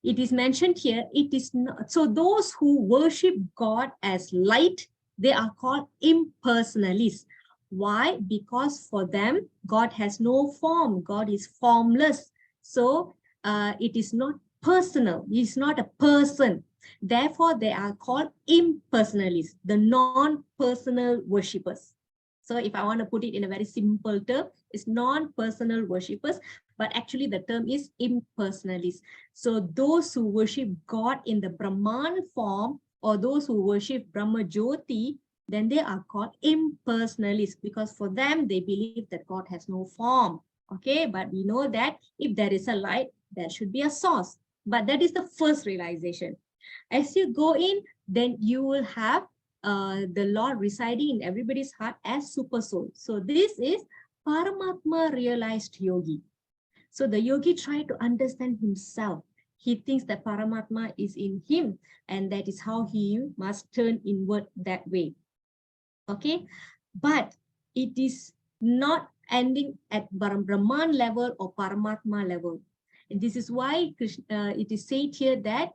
it is mentioned here, it is not, so those who worship God as light, they are called impersonalists. Why? Because for them, God has no form. God is formless. So it is not personal. It is not a person. Therefore, they are called impersonalists, the non-personal worshippers. So if I want to put it in a very simple term, it's non-personal worshippers, but actually the term is impersonalists. So those who worship God in the Brahman form, or those who worship Brahma Jyoti, then they are called impersonalists, because for them, they believe that God has no form. Okay, but we know that if there is a light, there should be a source. But that is the first realization. As you go in, then you will have the Lord residing in everybody's heart as super soul. So this is Paramatma realized yogi. So the yogi tried to understand himself. He thinks that Paramatma is in him, and that is how he must turn inward that way. Okay, but it is not ending at Brahman level or Paramatma level. And this is why Krishna, it is said here that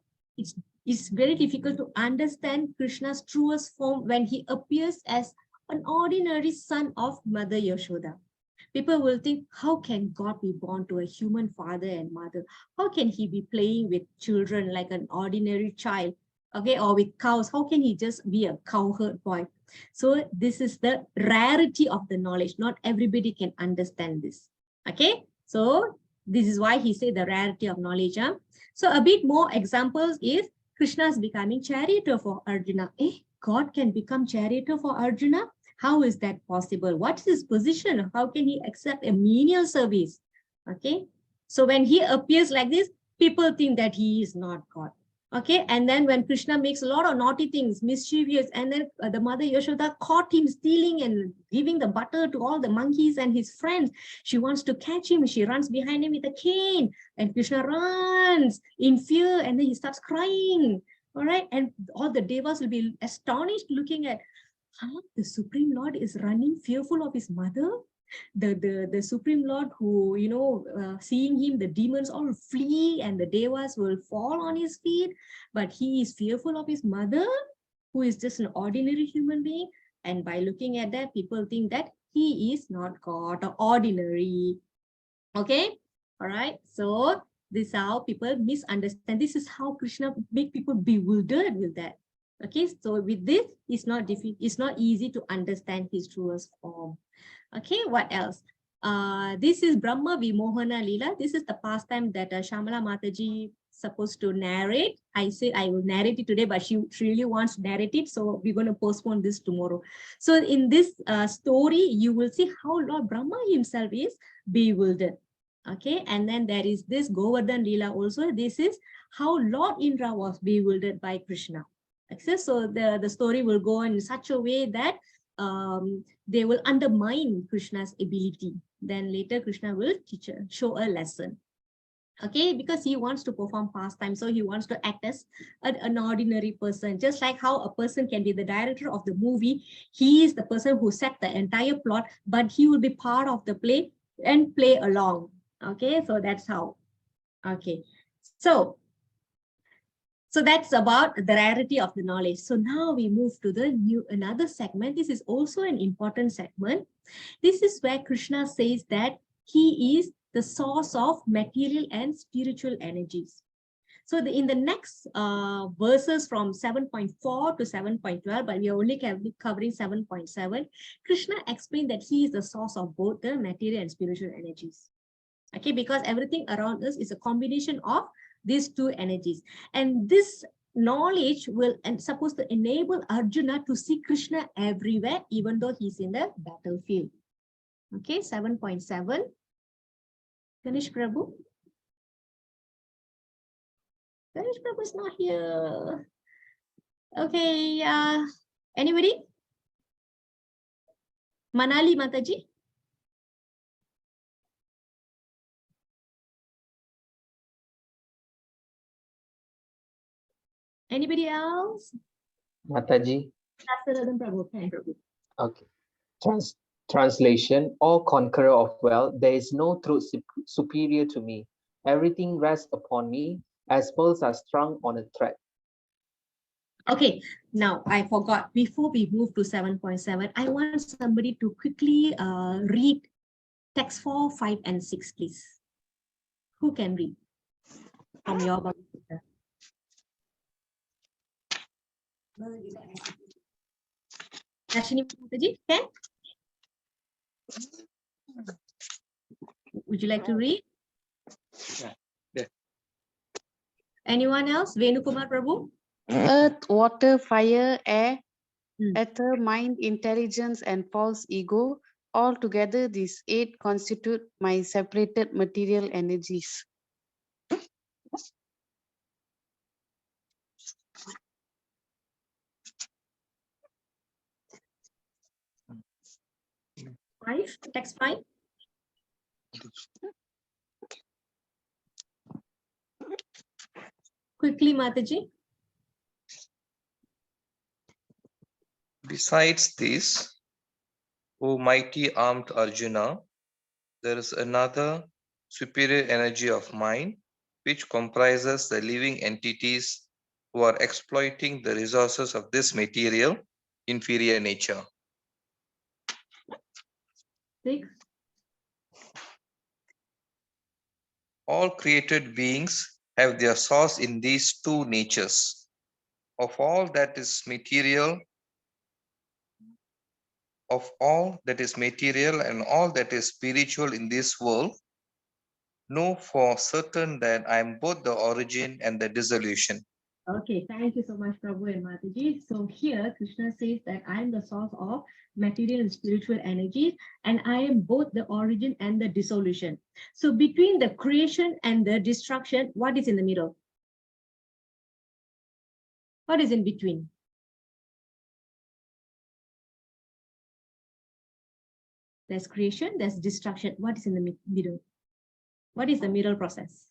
it's very difficult to understand Krishna's truest form when he appears as an ordinary son of Mother Yashoda. People will think, how can God be born to a human father and mother? How can he be playing with children like an ordinary child? Okay, or with cows? How can he just be a cowherd boy? So this is the rarity of the knowledge. Not everybody can understand this. Okay, so this is why he said the rarity of knowledge. Huh? So a bit more examples is Krishna's becoming charioteer for Arjuna. God can become charioteer for Arjuna? How is that possible? What is his position? How can he accept a menial service? Okay, so when he appears like this, people think that he is not God. Okay, and then when Krishna makes a lot of naughty things, mischievous, and then the mother Yashoda caught him stealing and giving the butter to all the monkeys and his friends. She wants to catch him. She runs behind him with a cane, and Krishna runs in fear, and then he starts crying. All right, and all the devas will be astonished looking at, huh, the Supreme Lord is running fearful of his mother. The Supreme Lord who, seeing him, the demons all flee and the devas will fall on his feet, but he is fearful of his mother, who is just an ordinary human being. And by looking at that, people think that he is not God or ordinary. Okay, all right. So this is how people misunderstand. This is how Krishna make people bewildered with that. Okay, so with this, it's not easy to understand his truest form. Okay, what else? This is Brahma Vimohana Leela. This is the pastime that Shamala Mataji supposed to narrate. I say I will narrate it today, but she really wants to narrate it, so we're going to postpone this tomorrow. So in this story, you will see how Lord Brahma himself is bewildered. Okay, and then there is this Govardhan Leela also. This is how Lord Indra was bewildered by Krishna. Okay, so the story will go in such a way that they will undermine Krishna's ability. Then later Krishna will show a lesson. Okay, because he wants to perform pastime, so he wants to act as an ordinary person. Just like how a person can be the director of the movie, he is the person who set the entire plot, but he will be part of the play and play along. Okay, so that's how. Okay, so that's about the rarity of the knowledge. So now we move to another segment. This is also an important segment. This is where Krishna says that he is the source of material and spiritual energies. So in the next verses from 7.4 to 7.12, but we are only covering 7.7, Krishna explained that he is the source of both the material and spiritual energies. Okay, because everything around us is a combination of these two energies. And this knowledge will supposed to enable Arjuna to see Krishna everywhere, even though he's in the battlefield. Okay, 7.7. Ganesh Prabhu. Ganesh Prabhu is not here. Okay, anybody? Manali Mataji? Anybody else?
Mataji.
Prabhu.
Okay. Translation, O conqueror of wealth, there is no truth superior to me. Everything rests upon me as pearls are strung on a thread.
Okay, now I forgot, before we move to 7.7, I want somebody to quickly read text 4, 5, and 6, please. Who can read from your Bhagavad Gita? Rashini Mataji, can? Would you like to read?
Yeah.
Anyone else? Venukumar Prabhu?
Earth, water, fire, air,
Hmm.
ether, mind, intelligence, and false ego. All together, these 8 constitute my separated material energies.
Text 5. Quickly, Mataji.
Besides this, O mighty armed Arjuna, there is another superior energy of mine, which comprises the living entities who are exploiting the resources of this material, inferior nature.
6.
All created beings have their source in these two natures. Of all that is material, and all that is spiritual in this world, know for certain that I am both the origin and the dissolution.
Okay, thank you so much, Prabhu and Mataji. So here, Krishna says that I am the source of material and spiritual energies, and I am both the origin and the dissolution. So between the creation and the destruction, what is in the middle? What is in between? There's creation, there's destruction. What is in the middle? What is the middle process?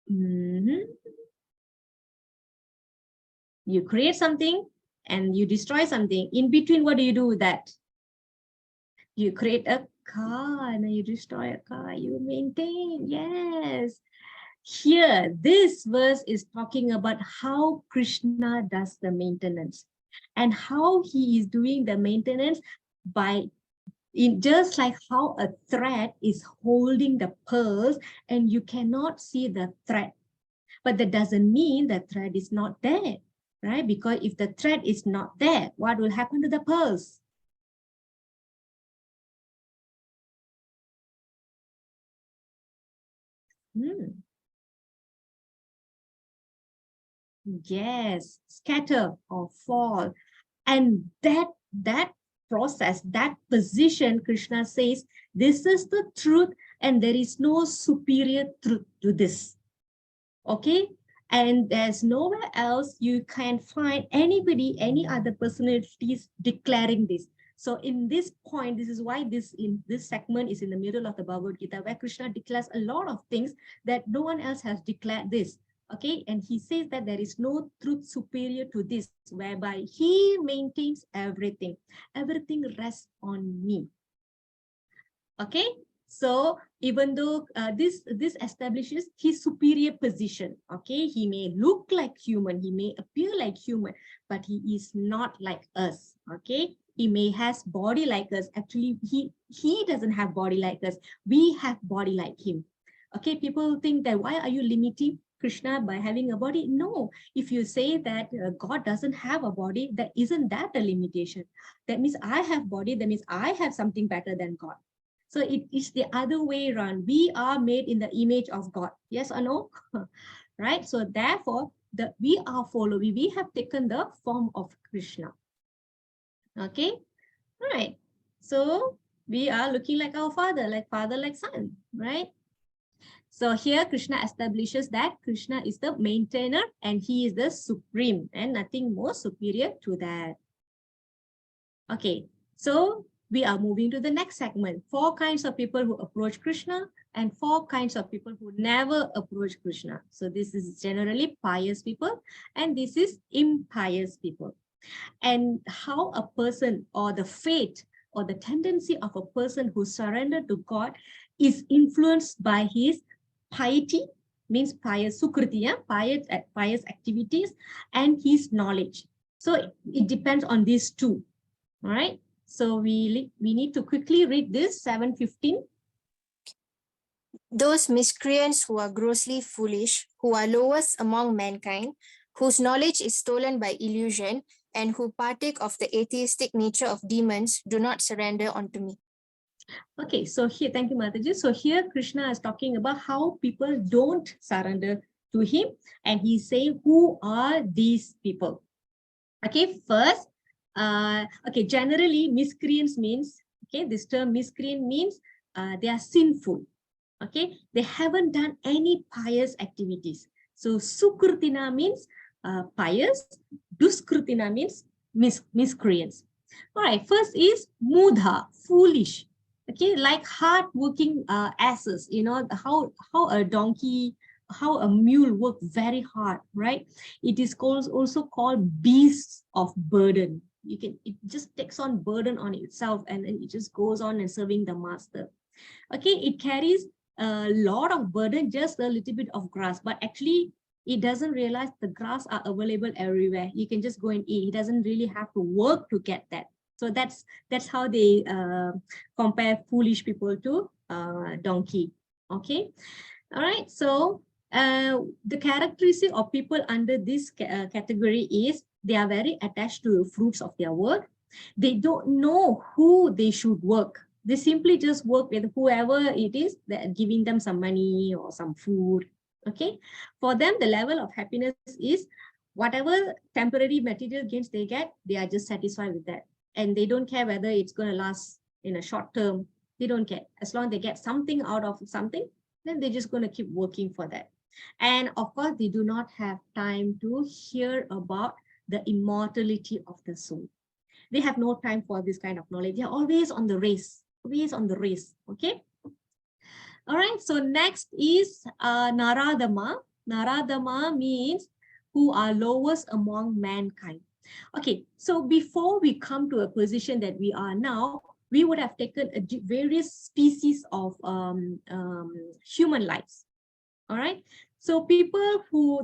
You create something and you destroy something. In between, what do you do with that? You create a car and then you destroy a car. You maintain. Yes. Here, this verse is talking about how Krishna does the maintenance and how he is doing the maintenance by just like how a thread is holding the pearls and you cannot see the thread. But that doesn't mean the thread is not there, right? Because if the thread is not there, what will happen to the pearls? Yes, scatter or fall. And that process, that position, Krishna says, this is the truth and there is no superior truth to this. Okay? And there's nowhere else you can find anybody, any other personalities declaring this. So in this point, this is why this segment is in the middle of the Bhagavad Gita, where Krishna declares a lot of things that no one else has declared this. Okay, and he says that there is no truth superior to this, whereby he maintains everything. Everything rests on me. Okay, so even though this establishes his superior position, okay, he may look like human, he may appear like human, but he is not like us. Okay, he may has body like us. Actually, he doesn't have body like us. We have body like him. Okay, people think that why are you limiting Krishna by having a body? No, if you say that God doesn't have a body, that isn't that a limitation? That means I have body, that means I have something better than God. So it is the other way around. We are made in the image of God. Yes or no? Right? So therefore, we are following. We have taken the form of Krishna. Okay? All right. So we are looking like our father, like son, right? So here Krishna establishes that Krishna is the maintainer and he is the supreme and nothing more superior to that. Okay, so we are moving to the next segment. 4 kinds of people who approach Krishna and 4 kinds of people who never approach Krishna. So this is generally pious people and this is impious people. And how a person or the fate or the tendency of a person who surrendered to God is influenced by his piety, means pious sukriti, yeah? pious activities, and his knowledge. So it depends on these 2. All right. So we need to quickly read this 7:15.
Those miscreants who are grossly foolish, who are lowest among mankind, whose knowledge is stolen by illusion, and who partake of the atheistic nature of demons, do not surrender unto me.
Okay, so here, thank you, Mataji. So here Krishna is talking about how people don't surrender to him. And he's saying, who are these people? Okay, first, okay, generally miscreants means, okay, this term miscreant means they are sinful. Okay, they haven't done any pious activities. So sukritina means pious, duskritina means miscreants. All right, first is mudha, foolish. Okay, like hard-working asses, you know, how a donkey, how a mule work very hard, right? It is also called beasts of burden. It just takes on burden on itself and then it just goes on and serving the master. Okay, it carries a lot of burden, just a little bit of grass, but actually it doesn't realize the grass are available everywhere. You can just go and eat. He doesn't really have to work to get that. So that's how they compare foolish people to donkey. Okay, all right. So the characteristic of people under this category is they are very attached to the fruits of their work. They don't know who they should work. They simply just work with whoever it is that giving them some money or some food. Okay, for them the level of happiness is whatever temporary material gains they get, they are just satisfied with that. And they don't care whether it's going to last in a short term. They don't care. As long as they get something out of something, then they're just going to keep working for that. And of course, they do not have time to hear about the immortality of the soul. They have no time for this kind of knowledge. They're always on the race, okay? All right, so next is Naradama. Naradama means who are lowest among mankind. Okay, so before we come to a position that we are now, we would have taken various species of human lives. All right, so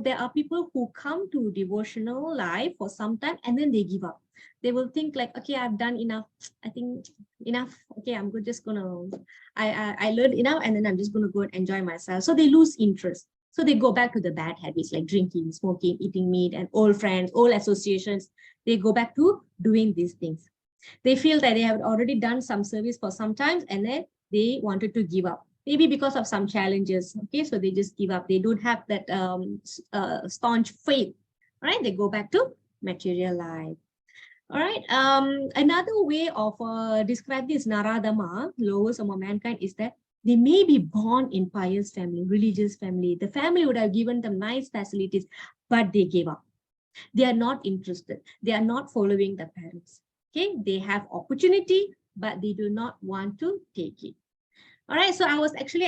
there are people who come to devotional life for some time and then they give up. They will think like, okay, I've done enough. I think enough. Okay, I learned enough and then I'm just gonna go and enjoy myself. So they lose interest. So they go back to the bad habits like drinking, smoking, eating meat, and old friends, old associations. They go back to doing these things. They feel that they have already done some service for some time and then they wanted to give up. Maybe because of some challenges. Okay, so they just give up. They don't have that staunch faith. All right, they go back to material life. All right, another way of describing this Naradama, lowest among mankind, is that they may be born in pious family, religious family. The family would have given them nice facilities, but they gave up. They are not interested. They are not following the parents. Okay, they have opportunity, but they do not want to take it. All right, so I was actually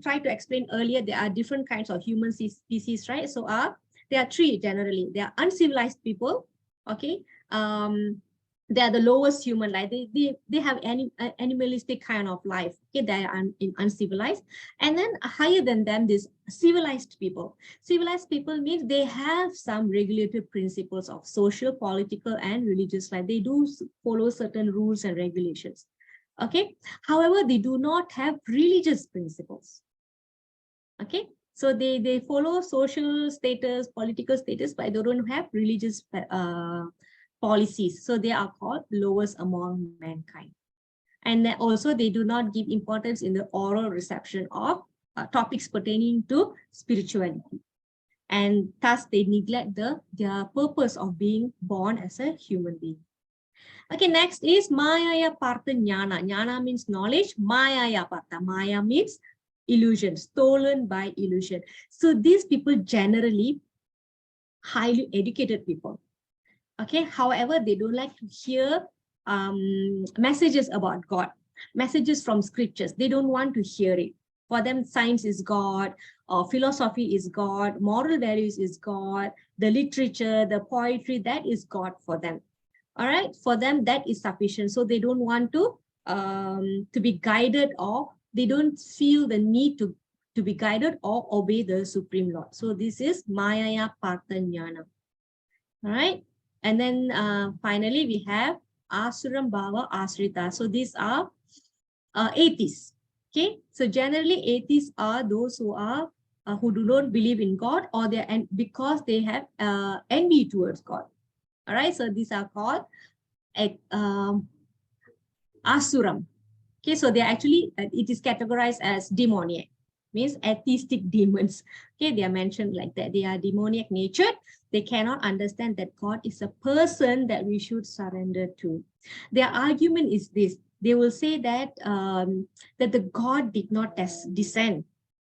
trying to explain earlier, there are different kinds of human species, right? So there are three generally. They are uncivilized people, okay? They are the lowest human life. They have animalistic kind of life, okay? They are uncivilized. And then higher than them, these civilized people. Civilized people means they have some regulated principles of social, political, and religious life. They do follow certain rules and regulations. Okay, however, they do not have religious principles. Okay, so they follow social status, political status, but they don't have religious policies. So they are called lowest among mankind. And then also they do not give importance in the oral reception of topics pertaining to spirituality. And thus they neglect their purpose of being born as a human being. Okay, next is Mayaya Partha Jnana. Jnana means knowledge. Mayaya Partha. Maya means illusion, stolen by illusion. So these people generally highly educated people. Okay, however, they don't like to hear messages about God, messages from scriptures. They don't want to hear it. For them, science is God, or philosophy is God, moral values is God, the literature, the poetry, that is God for them. All right, for them that is sufficient. So they don't want to be guided, or they don't feel the need to be guided or obey the Supreme Lord. So this is Mayaya Partha Jnana. All right, and then finally we have Asuram Bhava Asrita. So these are atheists. Okay, so generally atheists are those who are who do not believe in God, or because they have envy towards God. All right, so these are called Asuram. Okay, so they are actually, it is categorized as demoniac, means atheistic demons. Okay, they are mentioned like that. They are demoniac natured. They cannot understand that God is a person that we should surrender to. Their argument is this. They will say that, that the God did not descend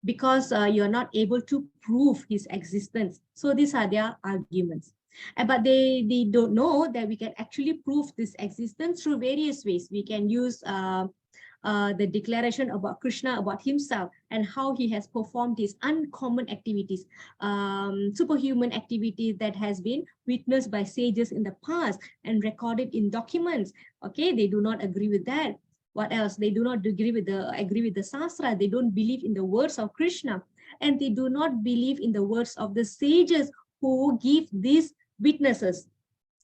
because you're not able to prove his existence. So these are their arguments. But they don't know that we can actually prove this existence through various ways. We can use the declaration about Krishna, about himself, and how he has performed his uncommon activities, superhuman activities that has been witnessed by sages in the past and recorded in documents. Okay, they do not agree with that. What else? They do not agree with the Sastra. They don't believe in the words of Krishna, and they do not believe in the words of the sages who give these witnesses.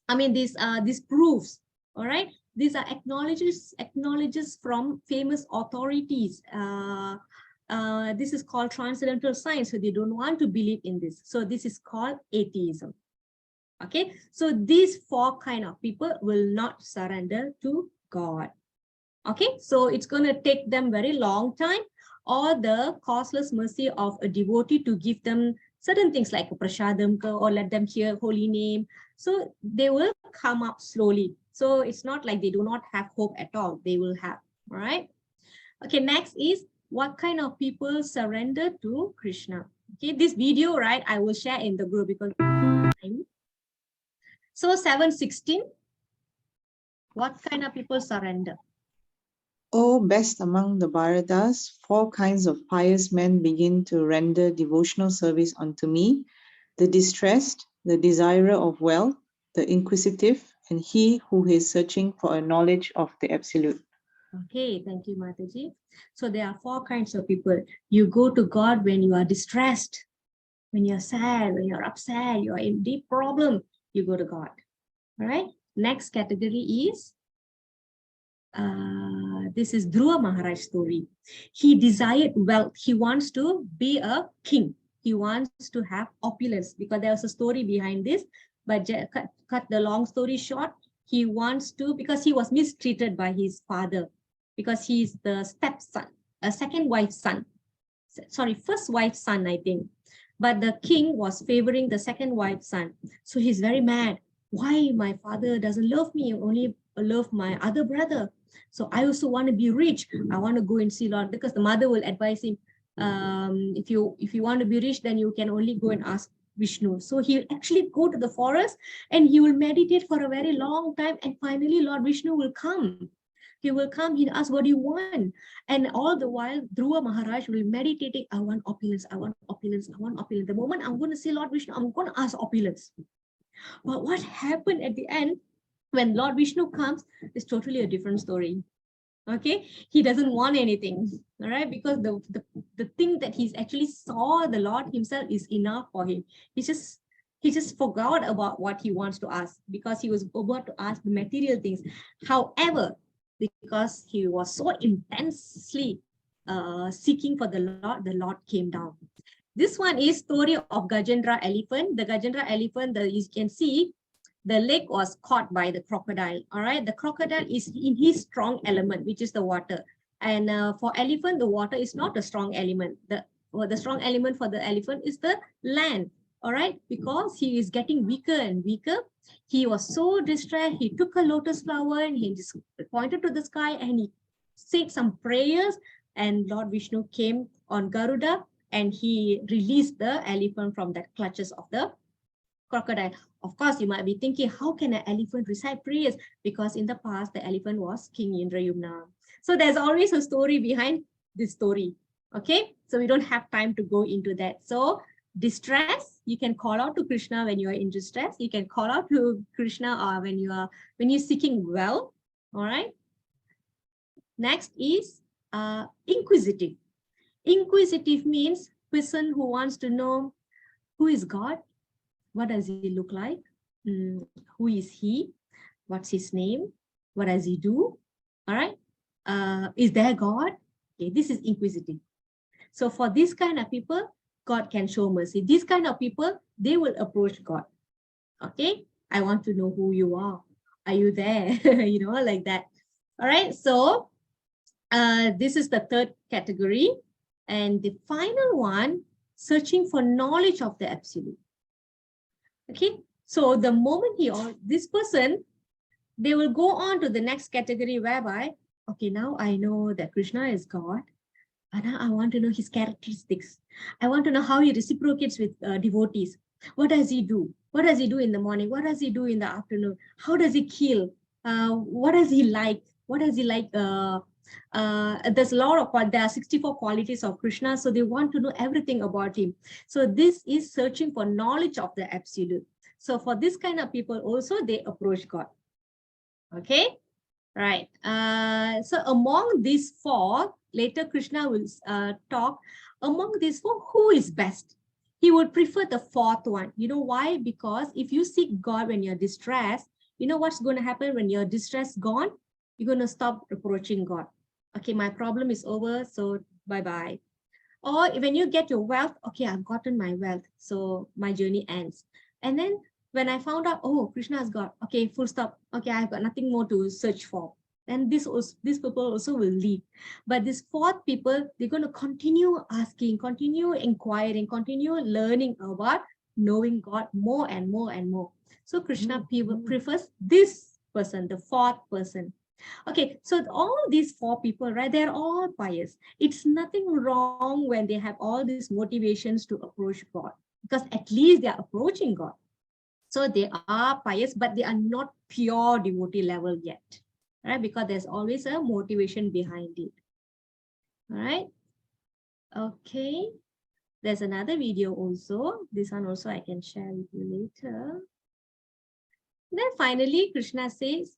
I mean, these proofs. All right, these are acknowledges from famous authorities. This is called transcendental science. So they don't want to believe in this. So this is called atheism. Okay, so these four kind of people will not surrender to God. Okay, so it's going to take them very long time, or the causeless mercy of a devotee to give them certain things like a prasadam or let them hear holy name. So they will come up slowly. So it's not like they do not have hope at all. They will have. All right. Okay, next is what kind of people surrender to Krishna. Okay, this video, right, I will share in the group because so 7:16. What kind of people surrender?
O best among the Bharatas, 4 kinds of pious men begin to render devotional service unto me: the distressed, the desirer of wealth, the inquisitive, and he who is searching for a knowledge of the Absolute.
Okay, thank you, Mataji. So there are 4 kinds of people. You go to God when you are distressed, when you're sad, when you're upset, you're in deep problem, you go to God. All right. Next category is this is Dhruva Maharaj story. He desired wealth. He wants to be a king. He wants to have opulence, because there's a story behind this. But cut the long story short, he wants to, because he was mistreated by his father, because he's the stepson, a second wife's son. Sorry, first wife's son, I think. But the king was favoring the second wife's son. So he's very mad. Why my father doesn't love me, only love my other brother? So I also want to be rich. I want to go and see Lord, because the mother will advise him, if you want to be rich, then you can only go and ask Vishnu. So he'll actually go to the forest and he will meditate for a very long time, and finally Lord Vishnu will come. He will come, he'll ask, what do you want? And all the while, Dhruva Maharaj will be meditating, I want opulence, I want opulence, I want opulence. The moment I'm going to see Lord Vishnu, I'm going to ask opulence. But what happened at the end, when Lord Vishnu comes, is totally a different story. Okay, he doesn't want anything, all right, because the thing that he's actually saw the Lord himself is enough for him. He just forgot about what he wants to ask, because he was about to ask the material things. However, because he was so intensely seeking for the Lord came down. This one is story of Gajendra elephant. The Gajendra elephant, you can see the leg was caught by the crocodile. All right, the crocodile is in his strong element, which is the water. And for elephant, the water is not a strong element. The strong element for the elephant is the land. All right, because he is getting weaker and weaker. He was so distressed. He took a lotus flower and he just pointed to the sky and he said some prayers. And Lord Vishnu came on Garuda and he released the elephant from the clutches of the crocodile. Of course, you might be thinking, how can an elephant recite prayers? Because in the past, the elephant was King Indrayumna. So there's always a story behind this story. Okay, so we don't have time to go into that. So distress, you can call out to Krishna when you are in distress. You can call out to Krishna when you're seeking wealth. All right. Next is inquisitive. Inquisitive means person who wants to know who is God, what does he look like, who is he, what's his name, what does he do? All right. Is there God? Okay, this is inquisitive. So for this kind of people, God can show mercy. These kind of people, they will approach God. Okay, I want to know who you are. Are you there? You know, like that. All right, so this is the third category. And the final one, searching for knowledge of the Absolute. Okay, so the moment this person, they will go on to the next category whereby, okay, now I know that Krishna is God. And now I want to know his characteristics. I want to know how he reciprocates with devotees. What does he do? What does he do in the morning? What does he do in the afternoon? How does he kill? What does he like? What does he like? There's a lot of, there are 64 qualities of Krishna. So they want to know everything about him. So this is searching for knowledge of the Absolute. So for this kind of people also, they approach God. Okay, right. So among these 4, later Krishna will talk, among these 4, who is best? He would prefer the 4th one. You know why? Because if you seek God when you're distressed, you know what's going to happen when your distress gone? You're going to stop approaching God. Okay, my problem is over, so bye-bye. Or when you get your wealth, okay, I've gotten my wealth, so my journey ends. And then when I found out, oh, Krishna has got, okay, full stop. Okay, I've got nothing more to search for. And these people also will leave. But this 4th people, they're going to continue asking, continue inquiring, continue learning about knowing God more and more and more. So Krishna prefers this person, the 4th person. Okay, so all these four people, right, they're all pious. It's nothing wrong when they have all these motivations to approach God, because at least they are approaching God. So they are pious, but they are not pure devotee level yet, right? Because there's always a motivation behind it. All right. Okay. There's another video also. This one also I can share with you later. Then finally, Krishna says,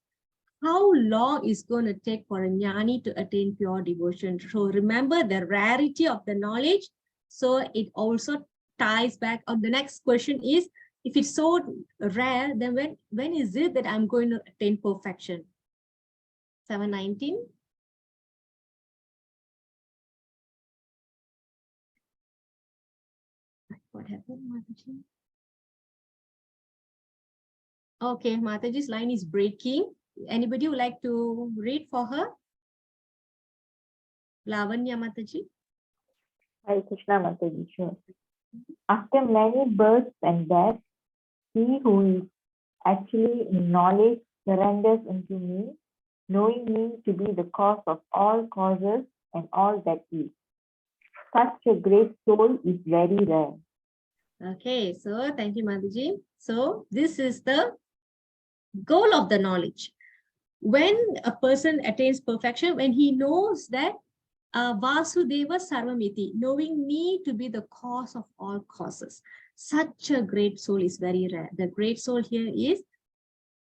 how long is going to take for a jnani to attain pure devotion? So remember the rarity of the knowledge. So it also ties back on the next question is, if it's so rare, then when is it that I'm going to attain perfection? 719. What happened, Mataji? Okay, Mataji's line is breaking. Anybody would like to read for her? Lavanya Mataji.
Hare Krishna Mataji. Sure. After many births and deaths, he who is actually in knowledge surrenders into me, knowing me to be the cause of all causes and all that is. Such a great soul is very rare.
Okay, so thank you, Mataji. So this is the goal of the knowledge. When a person attains perfection, when he knows that Vasudeva Sarvamiti, knowing me to be the cause of all causes, such a great soul is very rare. The great soul here is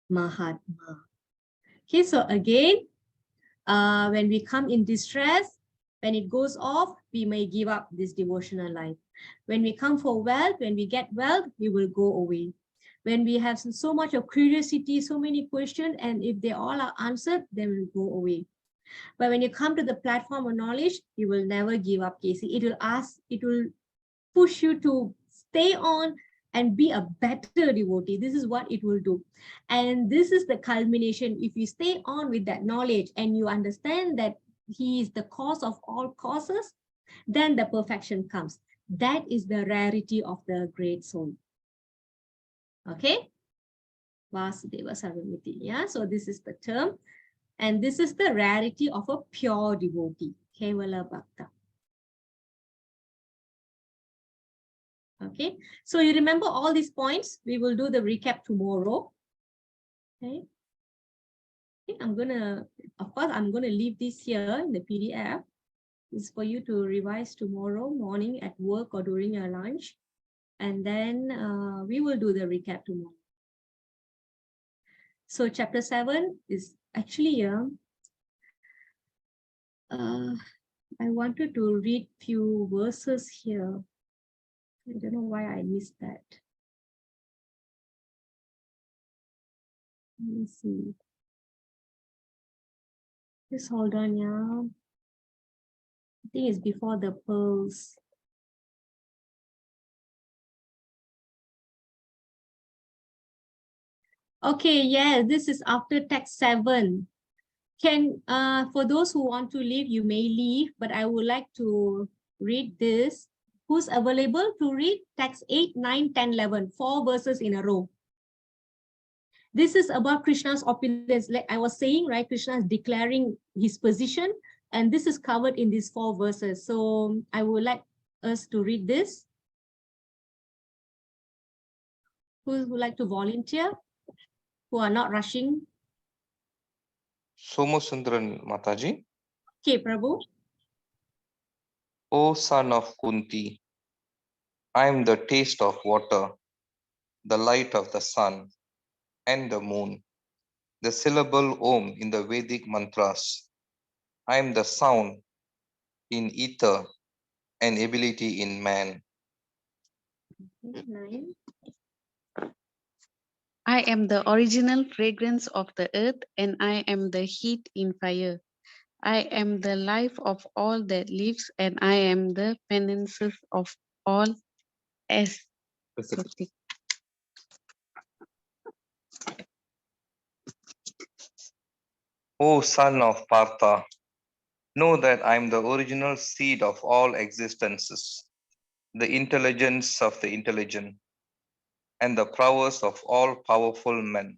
Mahatma. Okay, so again, when we come in distress, when it goes off, we may give up this devotional life. When we come for wealth, when we get wealth, we will go away. When we have so much of curiosity, so many questions, and if they all are answered, then we'll go away. But when you come to the platform of knowledge, you will never give up, Casey. It will push you to stay on and be a better devotee. This is what it will do. And this is the culmination. If you stay on with that knowledge and you understand that he is the cause of all causes, then the perfection comes. That is the rarity of the great soul. Okay? Vasudeva Sarvamiti. Yeah, so this is the term. And this is the rarity of a pure devotee. Kevala Bhakta. Okay, so you remember all these points. We will do the recap tomorrow. Okay, I'm gonna leave this here in the PDF. It's for you to revise tomorrow morning at work or during your lunch. And then we will do the recap tomorrow. So chapter 7 is actually, I wanted to read few verses here. I don't know why I missed that. Let me see. Just hold on, yeah. I think it's before the pearls. Okay, yeah, this is after text 7. Can for those who want to leave, you may leave, but I would like to read this. Who's available to read text 8, 9, 10, 11, 4 verses in a row? This is about Krishna's opulence. Like I was saying, right? Krishna is declaring his position, and this is covered in these 4 verses. So I would like us to read this. Who would like to volunteer? Who are not rushing?
Somasundran Mataji.
Okay, Prabhu.
O son of Kunti, I am the taste of water, the light of the sun and the moon, the syllable Om in the Vedic mantras. I am the sound in ether and ability in man.
9.
I am the original fragrance of the earth, and I am the heat in fire. I am the life of all that lives, and I am the penances of all aesthetic.
O son of Partha, know that I am the original seed of all existences, the intelligence of the intelligent, and the prowess of all powerful men.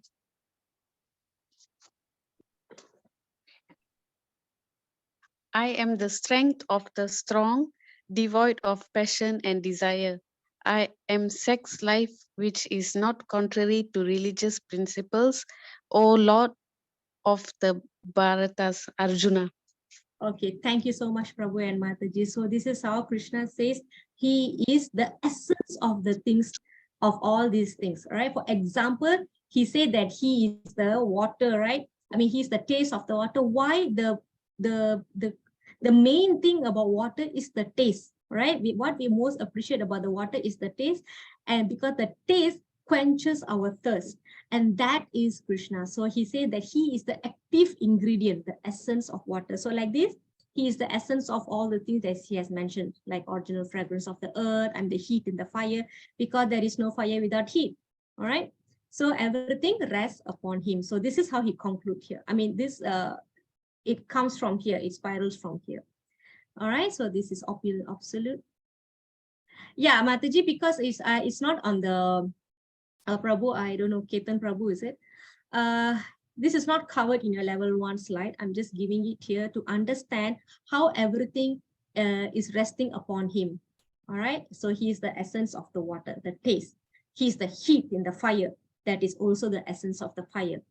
I am the strength of the strong, devoid of passion and desire. I am sex life, which is not contrary to religious principles, O Lord of the Bharatas, Arjuna.
Okay, thank you so much, Prabhu and Mataji. So this is how Krishna says he is the essence of the things, of all these things, right? For example, he said that he is the water, right? I mean, he's the taste of the water. Why the main thing about water is the taste, right? What we most appreciate about the water is the taste, and because the taste quenches our thirst, and that is Krishna. So he said that he is the active ingredient, the essence of water. So like this, he is the essence of all the things that he has mentioned, like original fragrance of the earth and the heat in the fire, because there is no fire without heat. All right. So everything rests upon him. So this is how he concludes here. I mean, this it comes from here, it spirals from here. All right. So this is absolute. Yeah, Mataji, because it's not on the Prabhu, I don't know, Ketan Prabhu, is it? This is not covered in your level 1 slide. I'm just giving it here to understand how everything is resting upon him. All right. So he is the essence of the water, the taste. He's the heat in the fire. That is also the essence of the fire.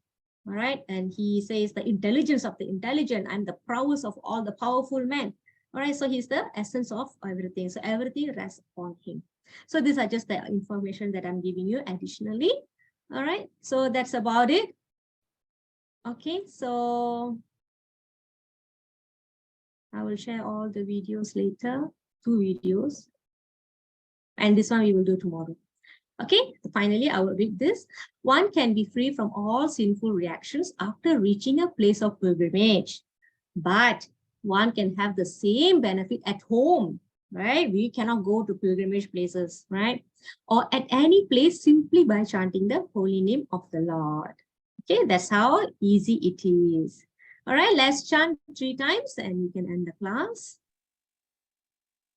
All right. And he says the intelligence of the intelligent and the prowess of all the powerful men. All right. So he's the essence of everything. So everything rests upon him. So these are just the information that I'm giving you additionally. All right, so that's about it. Okay, so I will share all the videos later, 2 videos. And this one we will do tomorrow. Okay, finally, I will read this. One can be free from all sinful reactions after reaching a place of pilgrimage. But one can have the same benefit at home, right? We cannot go to pilgrimage places, right? Or at any place simply by chanting the holy name of the Lord. Okay, that's how easy it is. All right, let's chant 3 times and we can end the class.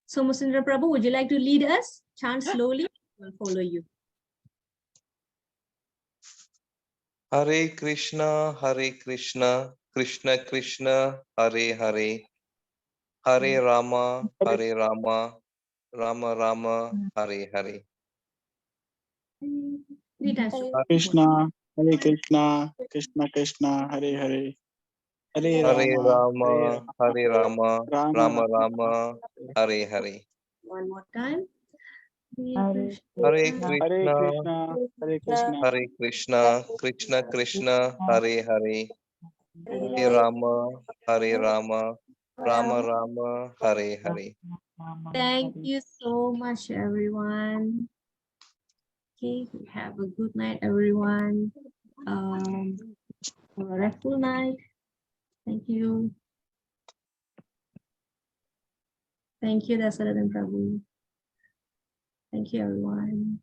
So Musindra Prabhu, would you like to lead us? Chant slowly, we'll follow you.
Hare Krishna, Krishna Krishna, Hare Hare. Hare Rama, Rama Rama, Hare Hare.
3 times.
Krishna, Hare Krishna, Krishna Krishna, Hare Hare. Hare
Hare
Rama,
Rama, Rama Rama,
Hare
Hare Hare.
One more time.
Hare
Hare
Krishna,
Krishna, Hare Krishna,
Krishna Krishna, Hare Hare. Hare Rama, Rama Rama, Hare Hare.
Thank you so much, everyone. Okay, have a good night, everyone. Have a restful night. Thank you. Thank you, Dasarath and Prabhu. Thank you, everyone.